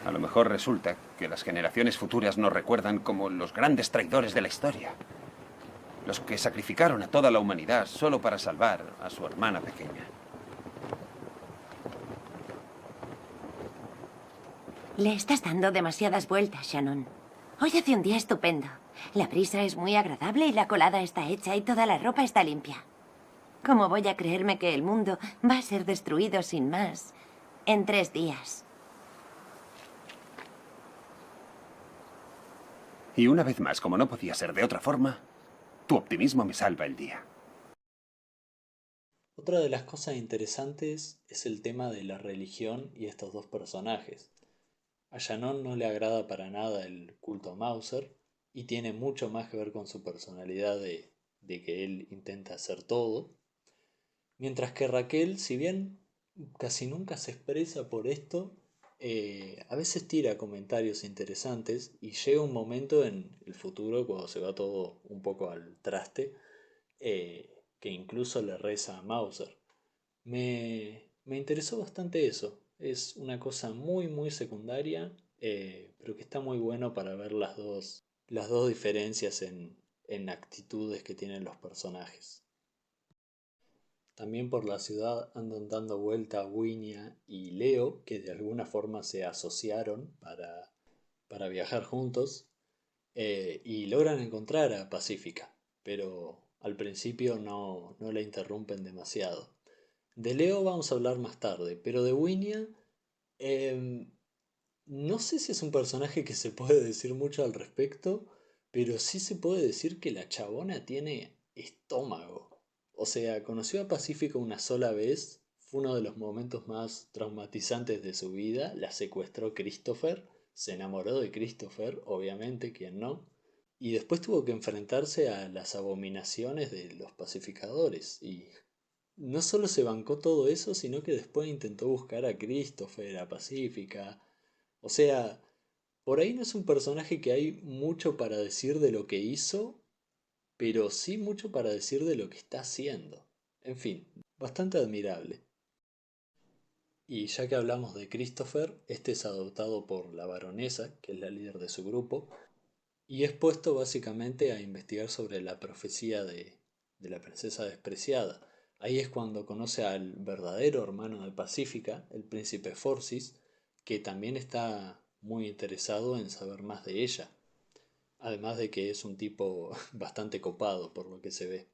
A lo mejor resulta que las generaciones futuras nos recuerdan como los grandes traidores de la historia. Los que sacrificaron a toda la humanidad solo para salvar a su hermana pequeña. Le estás dando demasiadas vueltas, Shannon. Hoy hace un día estupendo. La brisa es muy agradable y la colada está hecha y toda la ropa está limpia. ¿Cómo voy a creerme que el mundo va a ser destruido sin más en 3 días? Y una vez más, como no podía ser de otra forma, tu optimismo me salva el día. Otra de las cosas interesantes es el tema de la religión y estos dos personajes. A Shannon no le agrada para nada el culto a Mauser y tiene mucho más que ver con su personalidad de que él intenta hacer todo. Mientras que Raquel, si bien casi nunca se expresa por esto, a veces tira comentarios interesantes y llega un momento en el futuro cuando se va todo un poco al traste, que incluso le reza a Mauser. Me interesó bastante eso. Es una cosa muy muy secundaria, pero que está muy bueno para ver las dos diferencias en actitudes que tienen los personajes. También por la ciudad andan dando vuelta Winia y Leo, que de alguna forma se asociaron para viajar juntos, y logran encontrar a Pacífica, pero al principio no la interrumpen demasiado. De Leo vamos a hablar más tarde, pero de Winia, em, no sé si es un personaje que se puede decir mucho al respecto, pero sí se puede decir que la chabona tiene estómago. O sea, conoció a Pacífica una sola vez, fue uno de los momentos más traumatizantes de su vida, la secuestró Christopher, se enamoró de Christopher, obviamente, quien no, y después tuvo que enfrentarse a las abominaciones de los pacificadores, y no solo se bancó todo eso, sino que después intentó buscar a Christopher, a Pacífica. O sea, por ahí no es un personaje que hay mucho para decir de lo que hizo, pero sí mucho para decir de lo que está haciendo. En fin, bastante admirable. Y ya que hablamos de Christopher, este es adoptado por la baronesa, que es la líder de su grupo, y es puesto básicamente a investigar sobre la profecía de la princesa despreciada. Ahí es cuando conoce al verdadero hermano de Pacífica, el príncipe Forcis, que también está muy interesado en saber más de ella. Además de que es un tipo bastante copado por lo que se ve.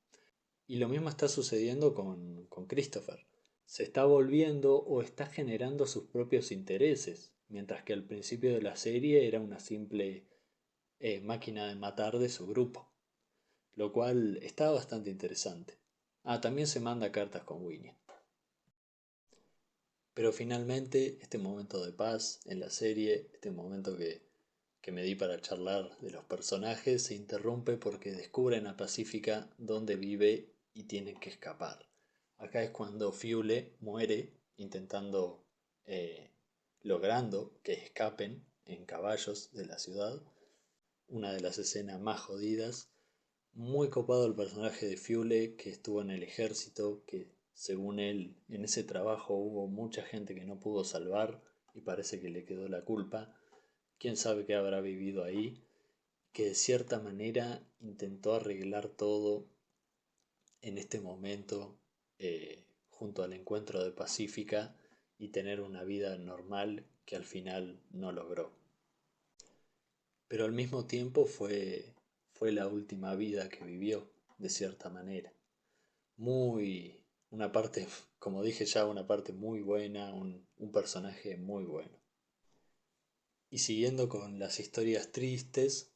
Y lo mismo está sucediendo con Christopher. Se está volviendo o está generando sus propios intereses, mientras que al principio de la serie era una simple máquina de matar de su grupo, lo cual está bastante interesante. Ah, también se manda cartas con Winnie. Pero finalmente, este momento de paz en la serie, este momento que me di para charlar de los personajes, se interrumpe porque descubren a Pacífica dónde vive y tienen que escapar. Acá es cuando Fiule muere intentando, eh, logrando que escapen en caballos de la ciudad. Una de las escenas más jodidas. Muy copado el personaje de Fiule, que estuvo en el ejército, que según él en ese trabajo hubo mucha gente que no pudo salvar y parece que le quedó la culpa. Quién sabe qué habrá vivido ahí, que de cierta manera intentó arreglar todo en este momento, junto al encuentro de Pacífica y tener una vida normal que al final no logró. Pero al mismo tiempo fue la última vida que vivió, de cierta manera. Una parte, como dije ya, una parte muy buena, un personaje muy bueno. Y siguiendo con las historias tristes,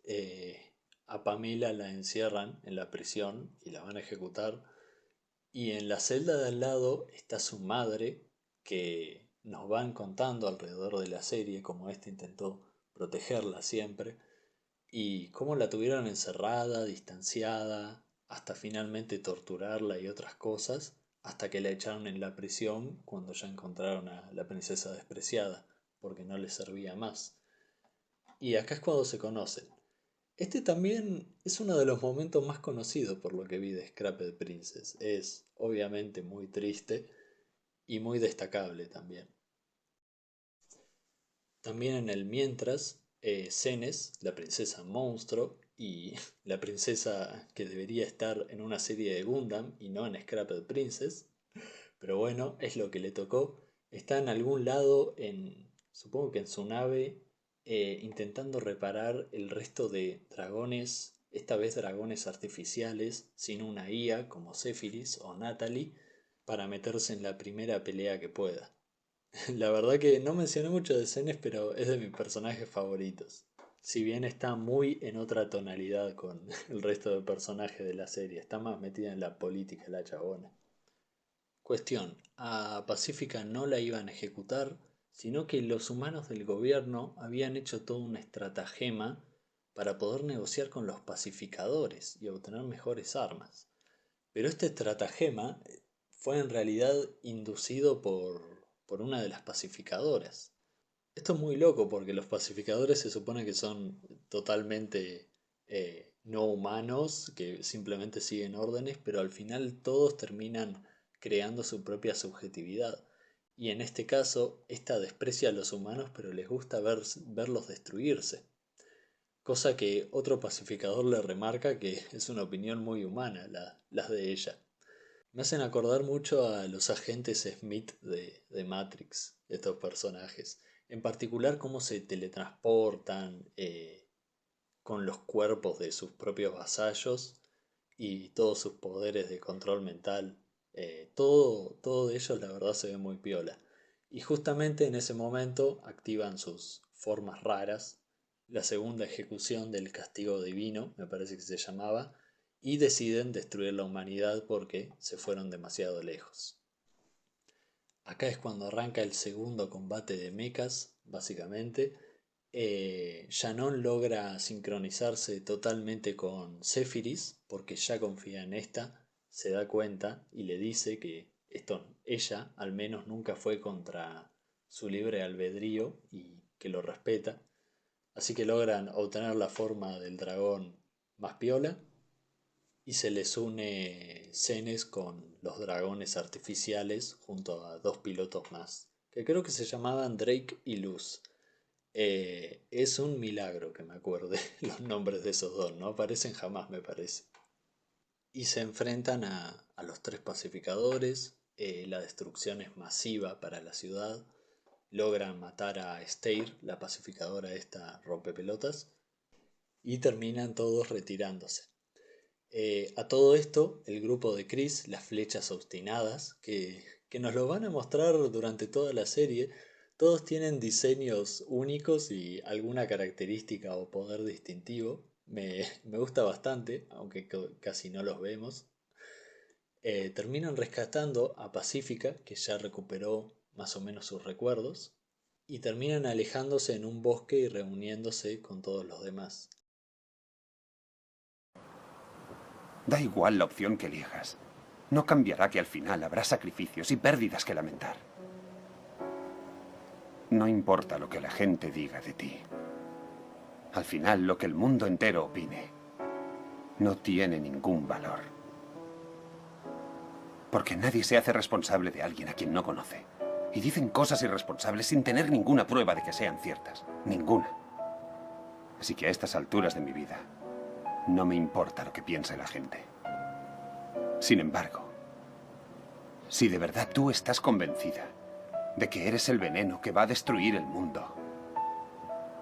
a Pamela la encierran en la prisión y la van a ejecutar. Y en la celda de al lado está su madre, que nos van contando alrededor de la serie cómo éste intentó protegerla siempre y cómo la tuvieron encerrada, distanciada, hasta finalmente torturarla y otras cosas, hasta que la echaron en la prisión cuando ya encontraron a la princesa despreciada, porque no les servía más. Y acá es cuando se conocen. Este también es uno de los momentos más conocidos por lo que vi de Scrapped Princess. Es obviamente muy triste y muy destacable también. También en el mientras, Cenes, la princesa monstruo y la princesa que debería estar en una serie de Gundam y no en Scrapped Princess, pero bueno, es lo que le tocó. Está en algún lado, supongo que en su nave, intentando reparar el resto de dragones, esta vez dragones artificiales, sin una IA como Sephiroth o Natalie, para meterse en la primera pelea que pueda. La verdad que no mencioné mucho de Zenes, pero es de mis personajes favoritos. Si bien está muy en otra tonalidad con el resto de personajes de la serie, está más metida en la política la chabona. Cuestión, a Pacífica no la iban a ejecutar, sino que los humanos del gobierno habían hecho toda una estratagema para poder negociar con los pacificadores y obtener mejores armas. Pero este estratagema fue en realidad inducido por una de las pacificadoras. Esto es muy loco porque los pacificadores se supone que son totalmente no humanos, que simplemente siguen órdenes, pero al final todos terminan creando su propia subjetividad. Y en este caso, esta desprecia a los humanos, pero les gusta verlos destruirse. Cosa que otro pacificador le remarca que es una opinión muy humana, las de ella. Me hacen acordar mucho a los agentes Smith de Matrix, estos personajes. En particular cómo se teletransportan con los cuerpos de sus propios vasallos y todos sus poderes de control mental. Todo de ellos la verdad se ve muy piola. Y justamente en ese momento activan sus formas raras, la segunda ejecución del castigo divino, me parece que se llamaba, y deciden destruir la humanidad porque se fueron demasiado lejos. Acá es cuando arranca el segundo combate de mechas, básicamente. Shannon logra sincronizarse totalmente con Sephiroth porque ya confía en esta, se da cuenta y le dice que ella al menos nunca fue contra su libre albedrío y que lo respeta. Así que logran obtener la forma del dragón más piola y se les une Cenes con los dragones artificiales junto a dos pilotos más, que creo que se llamaban Drake y Luz. Es un milagro que me acuerde los nombres de esos dos, no aparecen jamás me parece. Y se enfrentan a los tres pacificadores, la destrucción es masiva para la ciudad, logran matar a Steyr, la pacificadora esta rompepelotas, y terminan todos retirándose. A todo esto, el grupo de Chris, las flechas obstinadas, que nos lo van a mostrar durante toda la serie, todos tienen diseños únicos y alguna característica o poder distintivo. Me gusta bastante, aunque casi no los vemos. Terminan rescatando a Pacífica, que ya recuperó más o menos sus recuerdos, y terminan alejándose en un bosque y reuniéndose con todos los demás. Da igual la opción que elijas. No cambiará que al final habrá sacrificios y pérdidas que lamentar. No importa lo que la gente diga de ti. Al final, lo que el mundo entero opine no tiene ningún valor. Porque nadie se hace responsable de alguien a quien no conoce. Y dicen cosas irresponsables sin tener ninguna prueba de que sean ciertas. Ninguna. Así que a estas alturas de mi vida, no me importa lo que piense la gente. Sin embargo, si de verdad tú estás convencida de que eres el veneno que va a destruir el mundo,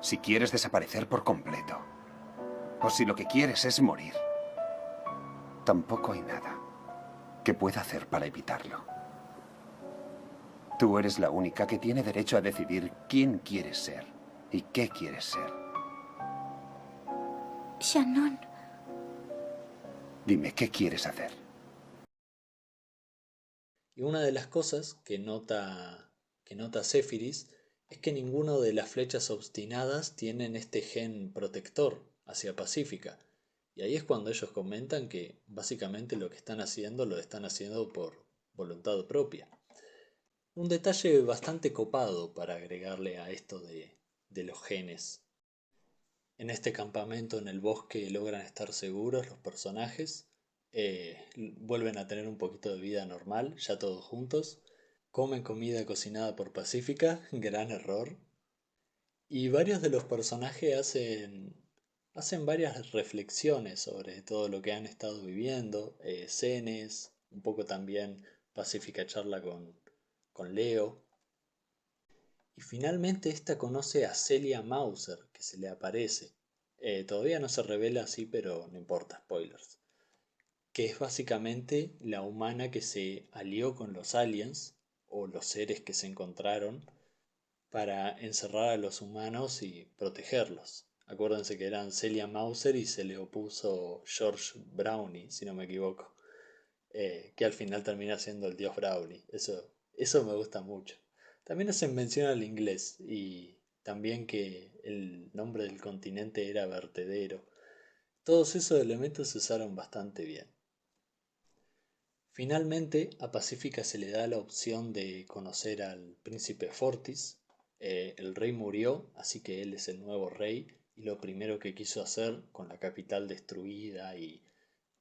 si quieres desaparecer por completo, o si lo que quieres es morir, tampoco hay nada que pueda hacer para evitarlo. Tú eres la única que tiene derecho a decidir quién quieres ser y qué quieres ser. Shannon. Dime, ¿qué quieres hacer? Y una de las cosas que nota Sephiroth es que ninguno de las flechas obstinadas tienen este gen protector hacia Pacífica. Y ahí es cuando ellos comentan que básicamente lo que están haciendo lo están haciendo por voluntad propia. Un detalle bastante copado para agregarle a esto de los genes. En este campamento en el bosque logran estar seguros los personajes, vuelven a tener un poquito de vida normal, ya todos juntos, comen comida cocinada por Pacífica, gran error, y varios de los personajes hacen varias reflexiones sobre todo lo que han estado viviendo, Cenes, un poco también Pacífica charla con Leo, y finalmente esta conoce a Celia Mauser, que se le aparece. Todavía no se revela así, pero no importa, spoilers. Que es básicamente la humana que se alió con los aliens, o los seres que se encontraron, para encerrar a los humanos y protegerlos. Acuérdense que eran Celia Mauser y se le opuso George Brownie, si no me equivoco, que al final termina siendo el dios Brownie. Eso me gusta mucho. También hacen mención al inglés y también que el nombre del continente era vertedero. Todos esos elementos se usaron bastante bien. Finalmente, a Pacífica se le da la opción de conocer al príncipe Fortis. El rey murió, así que él es el nuevo rey, y lo primero que quiso hacer, con la capital destruida y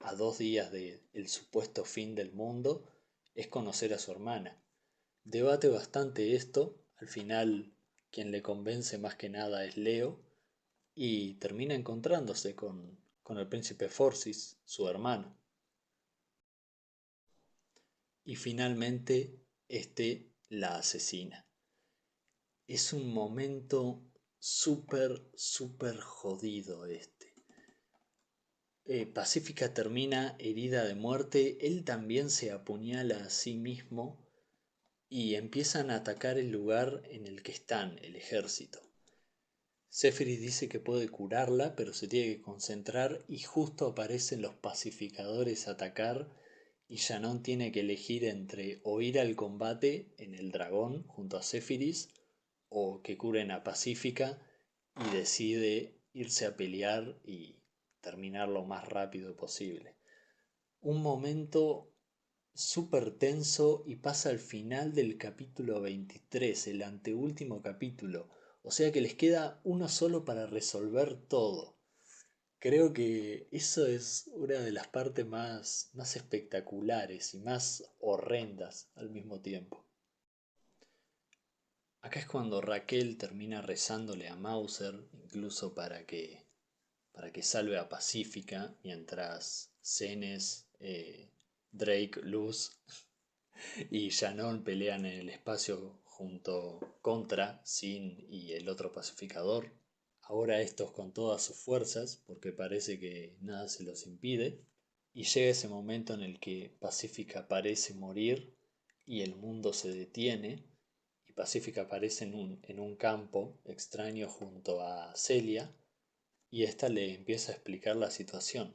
a 2 días del supuesto fin del mundo, es conocer a su hermana. Debate bastante esto, al final quien le convence más que nada es Leo, y termina encontrándose con el príncipe Fortis, su hermano. Y finalmente este la asesina. Es un momento súper jodido este. Pacífica termina herida de muerte, él también se apuñala a sí mismo y empiezan a atacar el lugar en el que están, el ejército. Sephiroth dice que puede curarla, pero se tiene que concentrar y justo aparecen los pacificadores a atacar y Shannon tiene que elegir entre o ir al combate en el dragón junto a Sephiroth o que curen a Pacífica y decide irse a pelear y terminar lo más rápido posible. Un momento súper tenso y pasa al final del capítulo 23, el anteúltimo capítulo. O sea que les queda uno solo para resolver todo. Creo que eso es una de las partes más espectaculares y más horrendas al mismo tiempo. Acá es cuando Raquel termina rezándole a Mauser, incluso para que salve a Pacífica, mientras Cenes, Drake, Luz y Shannon pelean en el espacio junto contra Sin y el otro pacificador. Ahora estos con todas sus fuerzas, porque parece que nada se los impide. Y llega ese momento en el que Pacífica parece morir y el mundo se detiene. Y Pacífica aparece en un campo extraño junto a Celia. Y ésta le empieza a explicar la situación.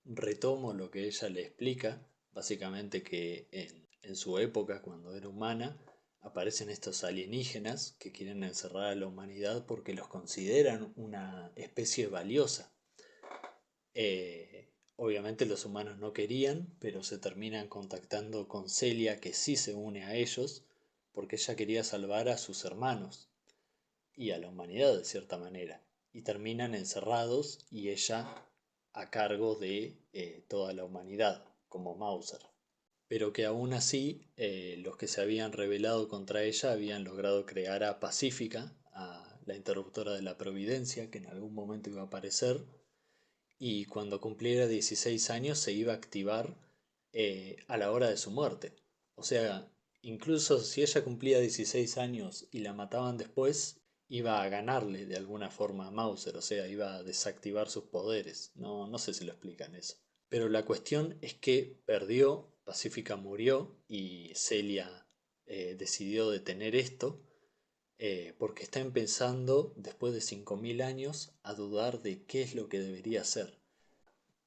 Retomo lo que ella le explica, básicamente que en su época, cuando era humana, aparecen estos alienígenas que quieren encerrar a la humanidad porque los consideran una especie valiosa. Obviamente los humanos no querían, pero se terminan contactando con Celia, que sí se une a ellos, porque ella quería salvar a sus hermanos y a la humanidad de cierta manera. Y terminan encerrados y ella a cargo de toda la humanidad, como Mauser. Pero que aún así los que se habían rebelado contra ella habían logrado crear a Pacífica, a la interruptora de la Providencia, que en algún momento iba a aparecer, y cuando cumpliera 16 años se iba a activar a la hora de su muerte. O sea, incluso si ella cumplía 16 años y la mataban después, iba a ganarle de alguna forma a Mauser, o sea, iba a desactivar sus poderes. No sé si lo explican eso. Pero la cuestión es que perdió, Pacífica murió y Celia decidió detener esto porque está empezando, después de 5000 años, a dudar de qué es lo que debería hacer.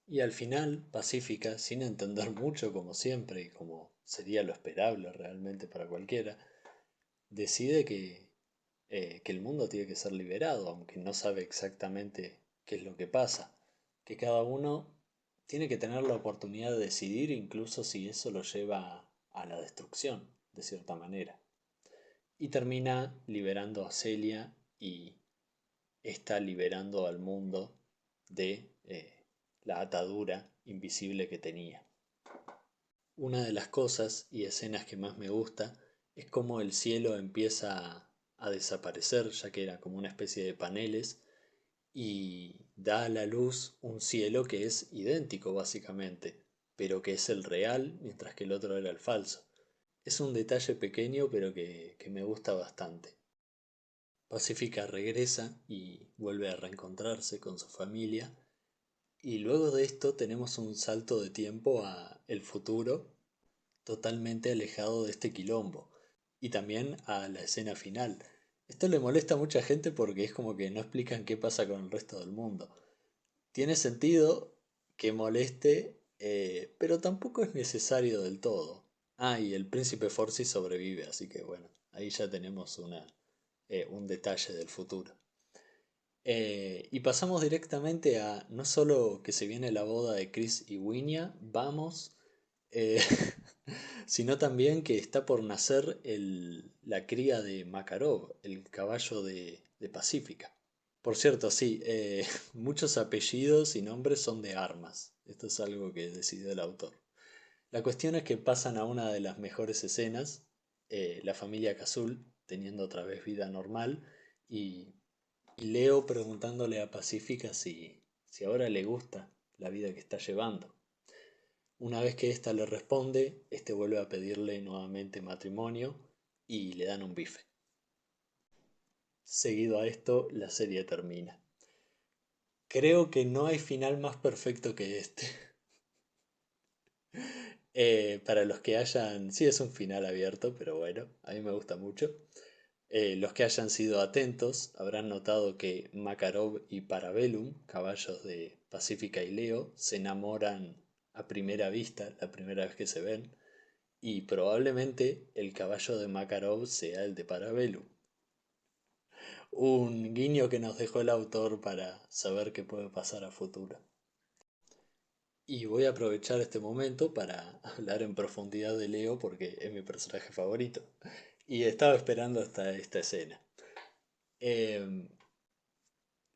Y al final, Pacífica, sin entender mucho como siempre y como sería lo esperable realmente para cualquiera, decide que el mundo tiene que ser liberado, aunque no sabe exactamente qué es lo que pasa, que cada uno tiene que tener la oportunidad de decidir incluso si eso lo lleva a la destrucción, de cierta manera. Y termina liberando a Celia y está liberando al mundo de la atadura invisible que tenía. Una de las cosas y escenas que más me gusta es cómo el cielo empieza a desaparecer, ya que era como una especie de paneles, y da a la luz un cielo que es idéntico básicamente, pero que es el real, mientras que el otro era el falso. Es un detalle pequeño, pero que me gusta bastante. Pacífica regresa y vuelve a reencontrarse con su familia, y luego de esto tenemos un salto de tiempo a el futuro, totalmente alejado de este quilombo, y también a la escena final. Esto le molesta a mucha gente porque es como que no explican qué pasa con el resto del mundo. Tiene sentido que moleste, pero tampoco es necesario del todo. Ah, y el príncipe Forsyth sobrevive, así que bueno, ahí ya tenemos un detalle del futuro. Y pasamos directamente a no solo que se viene la boda de Chris y Winya, vamos, eh, sino también que está por nacer la cría de Makarov, el caballo de Pacífica. Por cierto, sí, muchos apellidos y nombres son de armas. Esto es algo que decidió el autor. La cuestión es que pasan a una de las mejores escenas, la familia Cazul teniendo otra vez vida normal y, y Leo preguntándole a Pacífica si ahora le gusta la vida que está llevando. Una vez que ésta le responde, este vuelve a pedirle nuevamente matrimonio y le dan un bife. Seguido a esto, la serie termina. Creo que no hay final más perfecto que este. Para los que hayan... Sí, es un final abierto, pero bueno, a mí me gusta mucho. Los que hayan sido atentos habrán notado que Makarov y Parabellum, caballos de Pacífica y Leo, se enamoran a primera vista, la primera vez que se ven, y probablemente el caballo de Makarov sea el de Parabellum. Un guiño que nos dejó el autor para saber qué puede pasar a futuro. Y voy a aprovechar este momento para hablar en profundidad de Leo porque es mi personaje favorito. Y estaba esperando hasta esta escena. Em,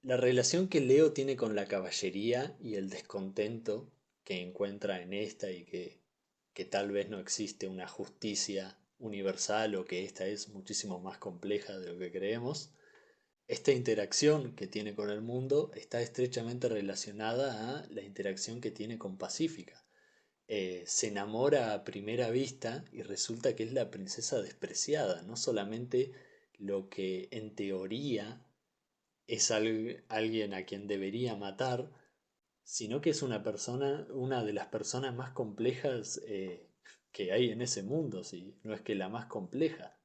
la relación que Leo tiene con la caballería y el descontento que encuentra en esta y que tal vez no existe una justicia universal o que esta es muchísimo más compleja de lo que creemos. Esta interacción que tiene con el mundo está estrechamente relacionada a la interacción que tiene con Pacífica. Se enamora a primera vista y resulta que es la princesa despreciada, no solamente lo que en teoría es alguien a quien debería matar, sino que es una persona, una de las personas más complejas que hay en ese mundo, si no es que la más compleja.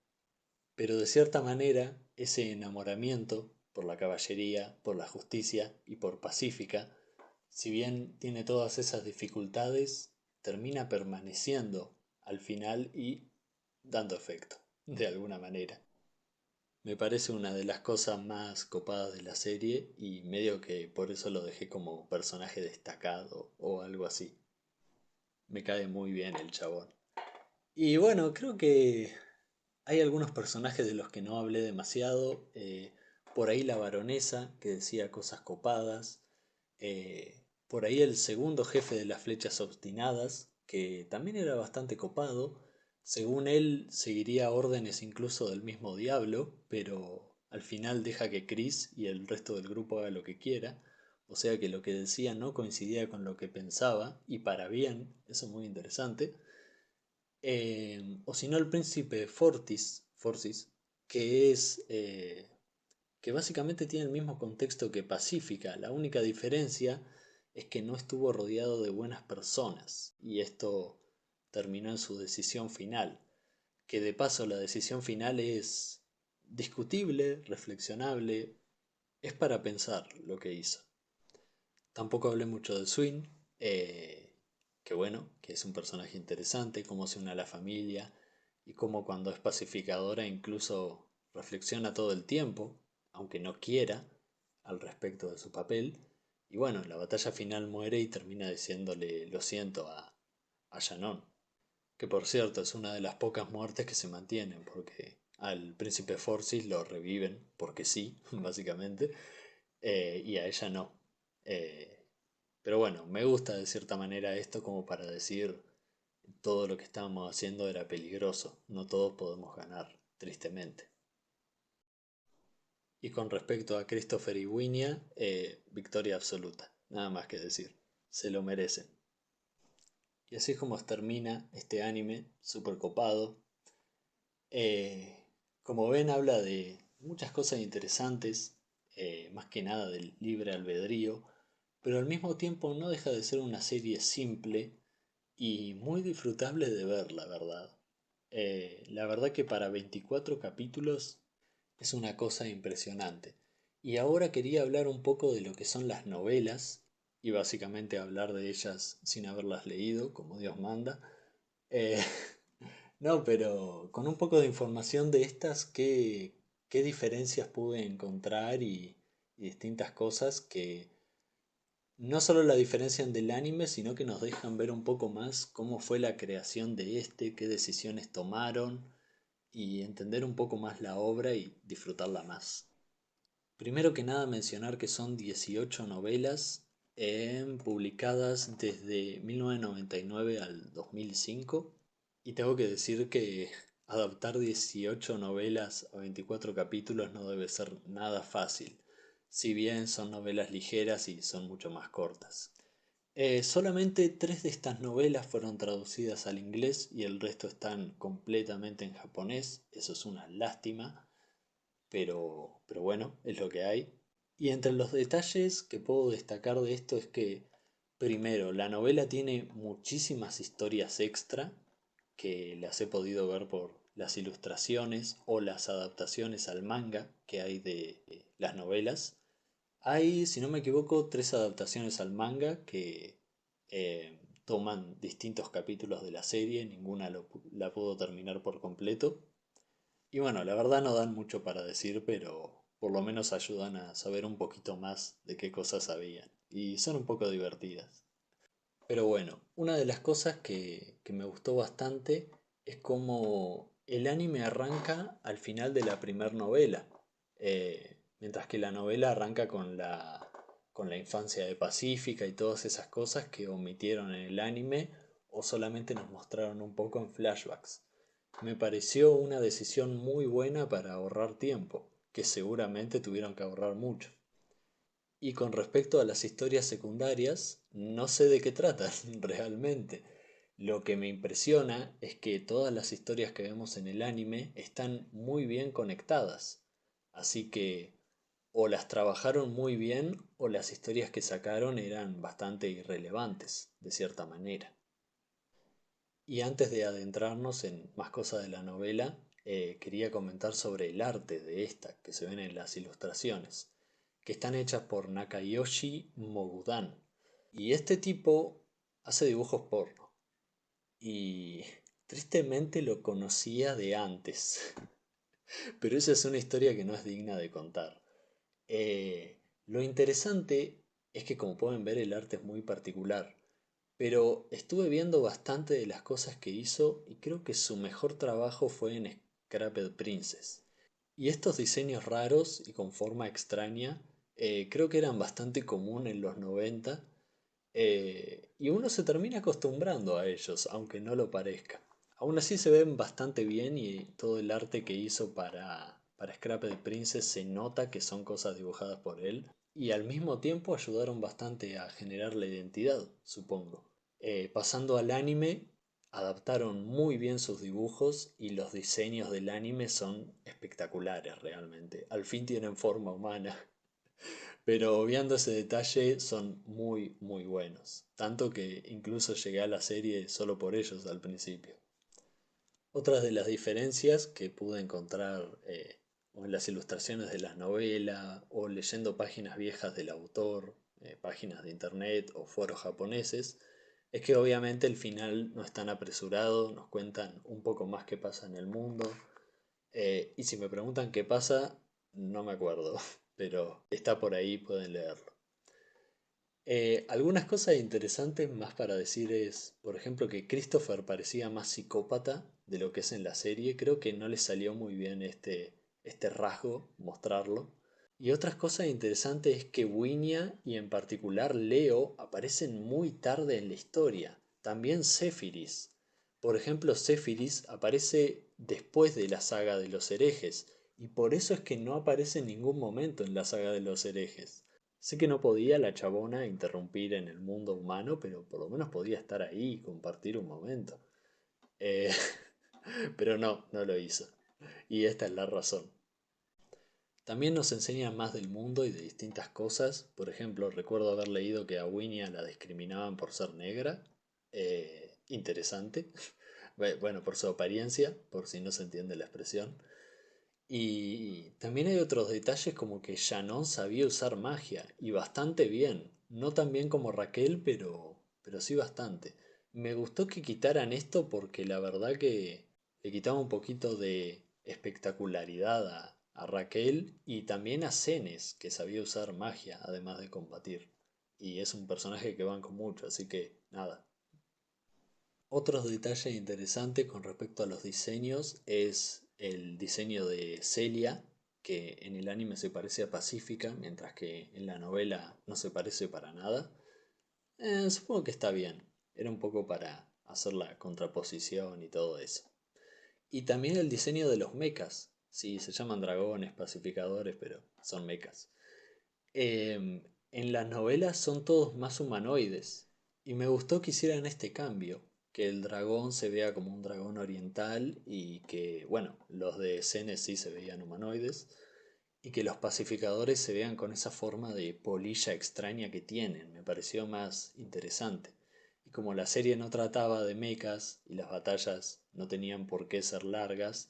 Pero de cierta manera, ese enamoramiento por la caballería, por la justicia y por Pacífica, si bien tiene todas esas dificultades, termina permaneciendo al final y dando efecto, de alguna manera. Me parece una de las cosas más copadas de la serie y medio que por eso lo dejé como personaje destacado o algo así. Me cae muy bien el chabón. Y bueno, creo que hay algunos personajes de los que no hablé demasiado. Por ahí la baronesa, que decía cosas copadas. Por ahí el segundo jefe de las flechas obstinadas, que también era bastante copado. Según él, seguiría órdenes incluso del mismo diablo, pero al final deja que Chris y el resto del grupo haga lo que quiera. O sea que lo que decía no coincidía con lo que pensaba, y para bien, eso es muy interesante. O si no, el príncipe Fortis, que es que básicamente tiene el mismo contexto que Pacífica. La única diferencia es que no estuvo rodeado de buenas personas y esto terminó en su decisión final. Que de paso la decisión final es discutible, reflexionable, es para pensar lo que hizo. Tampoco hablé mucho de Swin, que bueno, que es un personaje interesante, cómo se une a la familia y cómo cuando es pacificadora incluso reflexiona todo el tiempo, aunque no quiera, al respecto de su papel. Y bueno, en la batalla final muere y termina diciéndole lo siento a Shannon, que por cierto es una de las pocas muertes que se mantienen, porque al príncipe Forsyth lo reviven, porque sí, básicamente, y a ella no. Eh, pero bueno, me gusta de cierta manera esto como para decir todo lo que estábamos haciendo era peligroso, no todos podemos ganar, tristemente. Y con respecto a Christopher y Winia, victoria absoluta, nada más que decir, se lo merecen. Y así es como termina este anime, super copado. Eh, Como ven, habla de muchas cosas interesantes, más que nada del libre albedrío, pero al mismo tiempo no deja de ser una serie simple y muy disfrutable de ver, la verdad. La verdad que para 24 capítulos es una cosa impresionante. Y ahora quería hablar un poco de lo que son las novelas, y básicamente hablar de ellas sin haberlas leído, como Dios manda. Eh, no, pero con un poco de información de estas, qué diferencias pude encontrar y distintas cosas que no solo la diferencian del anime, sino que nos dejan ver un poco más cómo fue la creación de este, qué decisiones tomaron y entender un poco más la obra y disfrutarla más. Primero que nada mencionar que son 18 novelas publicadas desde 1999 al 2005 y tengo que decir que adaptar 18 novelas a 24 capítulos no debe ser nada fácil, si bien son novelas ligeras y son mucho más cortas. Solamente 3 de estas novelas fueron traducidas al inglés y el resto están completamente en japonés, eso es una lástima, pero bueno, es lo que hay. Y entre los detalles que puedo destacar de esto es que, primero, la novela tiene muchísimas historias extra que las he podido ver por las ilustraciones o las adaptaciones al manga que hay de las novelas. Hay, si no me equivoco, 3 adaptaciones al manga que toman distintos capítulos de la serie, ninguna la pudo terminar por completo. Y bueno, la verdad no dan mucho para decir, pero por lo menos ayudan a saber un poquito más de qué cosas sabían. Y son un poco divertidas. Pero bueno, una de las cosas que me gustó bastante es cómo el anime arranca al final de la primera novela. Mientras que la novela arranca con la infancia de Pacífica y todas esas cosas que omitieron en el anime o solamente nos mostraron un poco en flashbacks. Me pareció una decisión muy buena para ahorrar tiempo, que seguramente tuvieron que ahorrar mucho. Y con respecto a las historias secundarias, no sé de qué tratan realmente. Lo que me impresiona es que todas las historias que vemos en el anime están muy bien conectadas. Así que o las trabajaron muy bien o las historias que sacaron eran bastante irrelevantes, de cierta manera. Y antes de adentrarnos en más cosas de la novela, quería comentar sobre el arte de esta que se ven en las ilustraciones, que están hechas por Nakayoshi Mogudan. Y este tipo hace dibujos porno. Y tristemente lo conocía de antes. Pero esa es una historia que no es digna de contar. Lo interesante es que como pueden ver el arte es muy particular. Pero estuve viendo bastante de las cosas que hizo y creo que su mejor trabajo fue en Scrapped Princess. Y estos diseños raros y con forma extraña creo que eran bastante común en los 90 y uno se termina acostumbrando a ellos, aunque no lo parezca. Aún así se ven bastante bien y todo el arte que hizo para Scrapped Princess se nota que son cosas dibujadas por él y al mismo tiempo ayudaron bastante a generar la identidad, supongo. Pasando al anime, adaptaron muy bien sus dibujos y los diseños del anime son espectaculares realmente. Al fin tienen forma humana. Pero obviando ese detalle son muy muy buenos. Tanto que incluso llegué a la serie solo por ellos al principio. Otras de las diferencias que pude encontrar o en las ilustraciones de las novelas o leyendo páginas viejas del autor, páginas de internet o foros japoneses, es que obviamente el final no es tan apresurado, nos cuentan un poco más qué pasa en el mundo. Y si me preguntan qué pasa, no me acuerdo, pero está por ahí, pueden leerlo. Algunas cosas interesantes más para decir es, por ejemplo, que Christopher parecía más psicópata de lo que es en la serie. Creo que no le salió muy bien este rasgo, mostrarlo. Y otras cosas interesantes es que Wiña y en particular Leo aparecen muy tarde en la historia. También Sephiris. Por ejemplo, Sephiris aparece después de la saga de los herejes, y por eso es que no aparece en ningún momento en la saga de los herejes. Sé que no podía la chabona interrumpir en el mundo humano, pero por lo menos podía estar ahí y compartir un momento. Eh, pero no, no lo hizo. Y esta es la razón. También nos enseña más del mundo y de distintas cosas. Por ejemplo, recuerdo haber leído que a Wiña la discriminaban por ser negra. Interesante. Bueno, por su apariencia, por si no se entiende la expresión. Y también hay otros detalles como que Shannon sabía usar magia, y bastante bien. No tan bien como Raquel, pero sí bastante. Me gustó que quitaran esto porque la verdad que le quitaba un poquito de espectacularidad a Raquel y también a Cenes, que sabía usar magia, además de combatir. Y es un personaje que banco mucho, así que nada. Otros detalles interesantes con respecto a los diseños es el diseño de Celia, que en el anime se parece a Pacífica, mientras que en la novela no se parece para nada. Supongo que está bien, era un poco para hacer la contraposición y todo eso. Y también el diseño de los mechas. Sí, se llaman dragones, pacificadores, pero son mechas. En las novelas son todos más humanoides. Y me gustó que hicieran este cambio. Que el dragón se vea como un dragón oriental y que, bueno, los de Cenes sí se veían humanoides. Y que los pacificadores se vean con esa forma de polilla extraña que tienen. Me pareció más interesante. Y como la serie no trataba de mechas y las batallas no tenían por qué ser largas,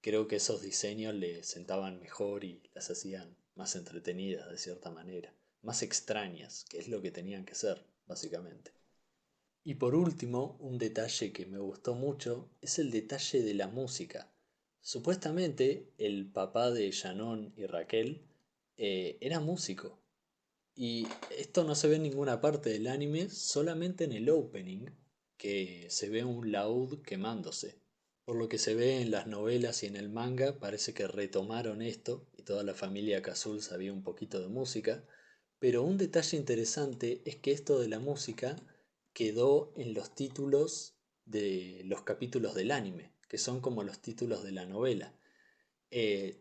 creo que esos diseños le sentaban mejor y las hacían más entretenidas de cierta manera, más extrañas, que es lo que tenían que ser, básicamente. Y por último, un detalle que me gustó mucho es el detalle de la música. Supuestamente el papá de Shannon y Raquel era músico. Y esto no se ve en ninguna parte del anime, solamente en el opening, que se ve un laúd quemándose. Por lo que se ve en las novelas y en el manga, parece que retomaron esto y toda la familia Cazul sabía un poquito de música. Pero un detalle interesante es que esto de la música quedó en los títulos de los capítulos del anime, que son como los títulos de la novela.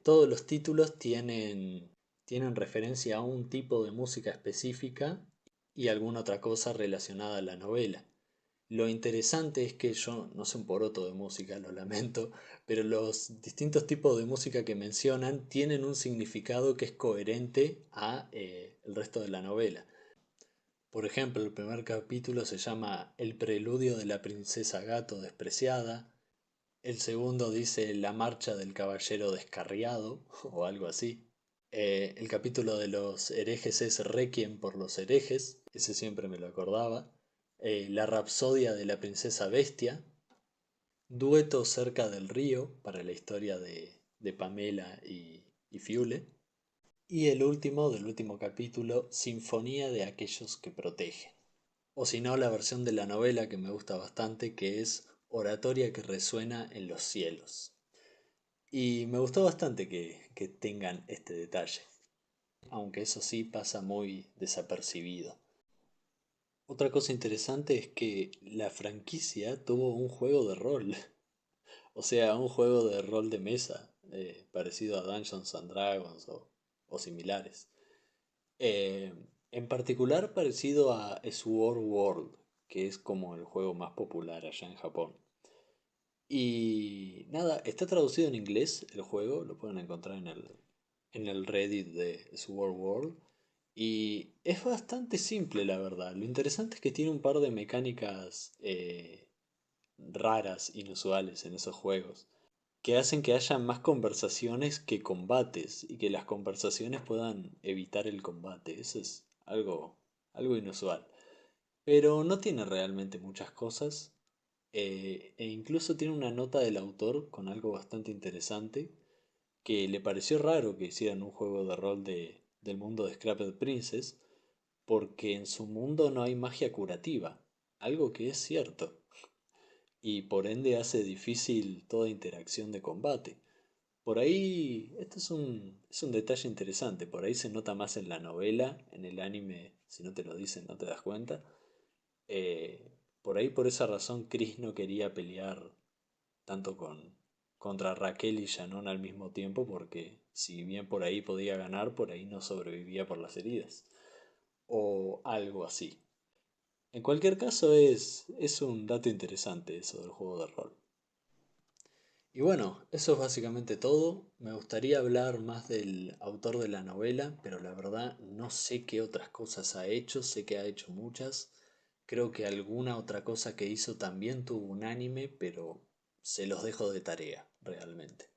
Todos los títulos tienen referencia a un tipo de música específica y alguna otra cosa relacionada a la novela. Lo interesante es que yo no sé un poroto de música, lo lamento, pero los distintos tipos de música que mencionan tienen un significado que es coherente a el resto de la novela. Por ejemplo, el primer capítulo se llama El preludio de la princesa gato despreciada, el segundo dice La marcha del caballero descarriado o algo así. El capítulo de los herejes es Requiem por los herejes, ese siempre me lo acordaba. La rapsodia de la princesa bestia. Dueto cerca del río para la historia de Pamela y Fiule. Y el último, del último capítulo, Sinfonía de aquellos que protegen. O si no, la versión de la novela que me gusta bastante, que es Oratoria que resuena en los cielos. Y me gustó bastante que tengan este detalle, aunque eso sí pasa muy desapercibido. Otra cosa interesante es que la franquicia tuvo un juego de rol, o sea, un juego de rol de mesa, parecido a Dungeons and Dragons o similares. Eh, en particular parecido a Sword World, que es como el juego más popular allá en Japón. Y nada, está traducido en inglés el juego, lo pueden encontrar en el Reddit de Sword World. Y es bastante simple, la verdad. Lo interesante es que tiene un par de mecánicas raras, inusuales en esos juegos, que hacen que haya más conversaciones que combates y que las conversaciones puedan evitar el combate. Eso es algo inusual. Pero no tiene realmente muchas cosas. E incluso tiene una nota del autor con algo bastante interesante, que le pareció raro que hicieran un juego de rol del mundo de Scraped Princess, porque en su mundo no hay magia curativa, algo que es cierto, y por ende hace difícil toda interacción de combate. Por ahí, este es un detalle interesante, por ahí se nota más en la novela, en el anime, si no te lo dicen no te das cuenta. Por ahí por esa razón Chris no quería pelear tanto contra Raquel y Shannon al mismo tiempo, porque si bien por ahí podía ganar, por ahí no sobrevivía por las heridas. O algo así. En cualquier caso es un dato interesante eso del juego de rol. Y bueno, eso es básicamente todo. Me gustaría hablar más del autor de la novela, pero la verdad no sé qué otras cosas ha hecho, sé que ha hecho muchas. Creo que alguna otra cosa que hizo también tuvo un anime, pero se los dejo de tarea, realmente.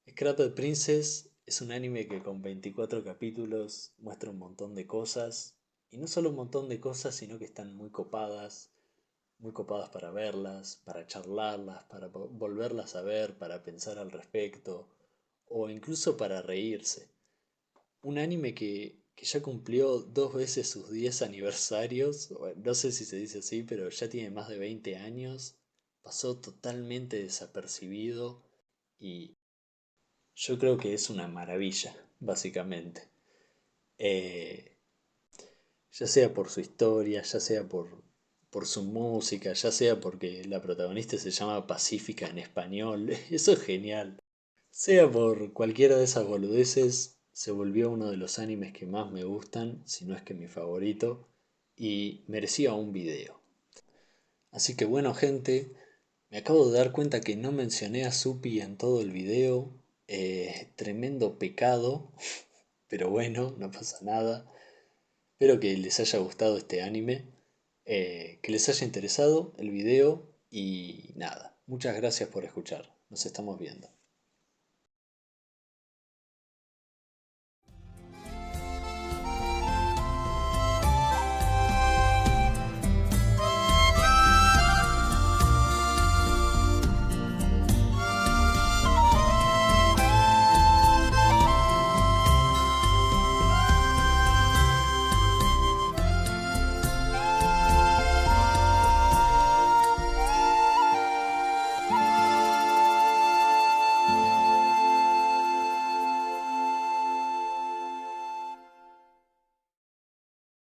Scraped Princess es un anime que con 24 capítulos muestra un montón de cosas, y no solo un montón de cosas, sino que están muy copadas para verlas, para charlarlas, para volverlas a ver, para pensar al respecto, o incluso para reírse. Un anime que ya cumplió dos veces sus 10 aniversarios, no sé si se dice así, pero ya tiene más de 20 años, pasó totalmente desapercibido y yo creo que es una maravilla, básicamente. Eh, ya sea por su historia, ya sea por su música, ya sea porque la protagonista se llama Pacífica en español, eso es genial. Sea por cualquiera de esas boludeces, se volvió uno de los animes que más me gustan, si no es que mi favorito, y merecía un video. Así que bueno, gente, me acabo de dar cuenta que no mencioné a Supi en todo el video. Tremendo pecado, pero bueno, no pasa nada. Espero que les haya gustado este anime, que les haya interesado el video y nada. Muchas gracias por escuchar. Nos estamos viendo.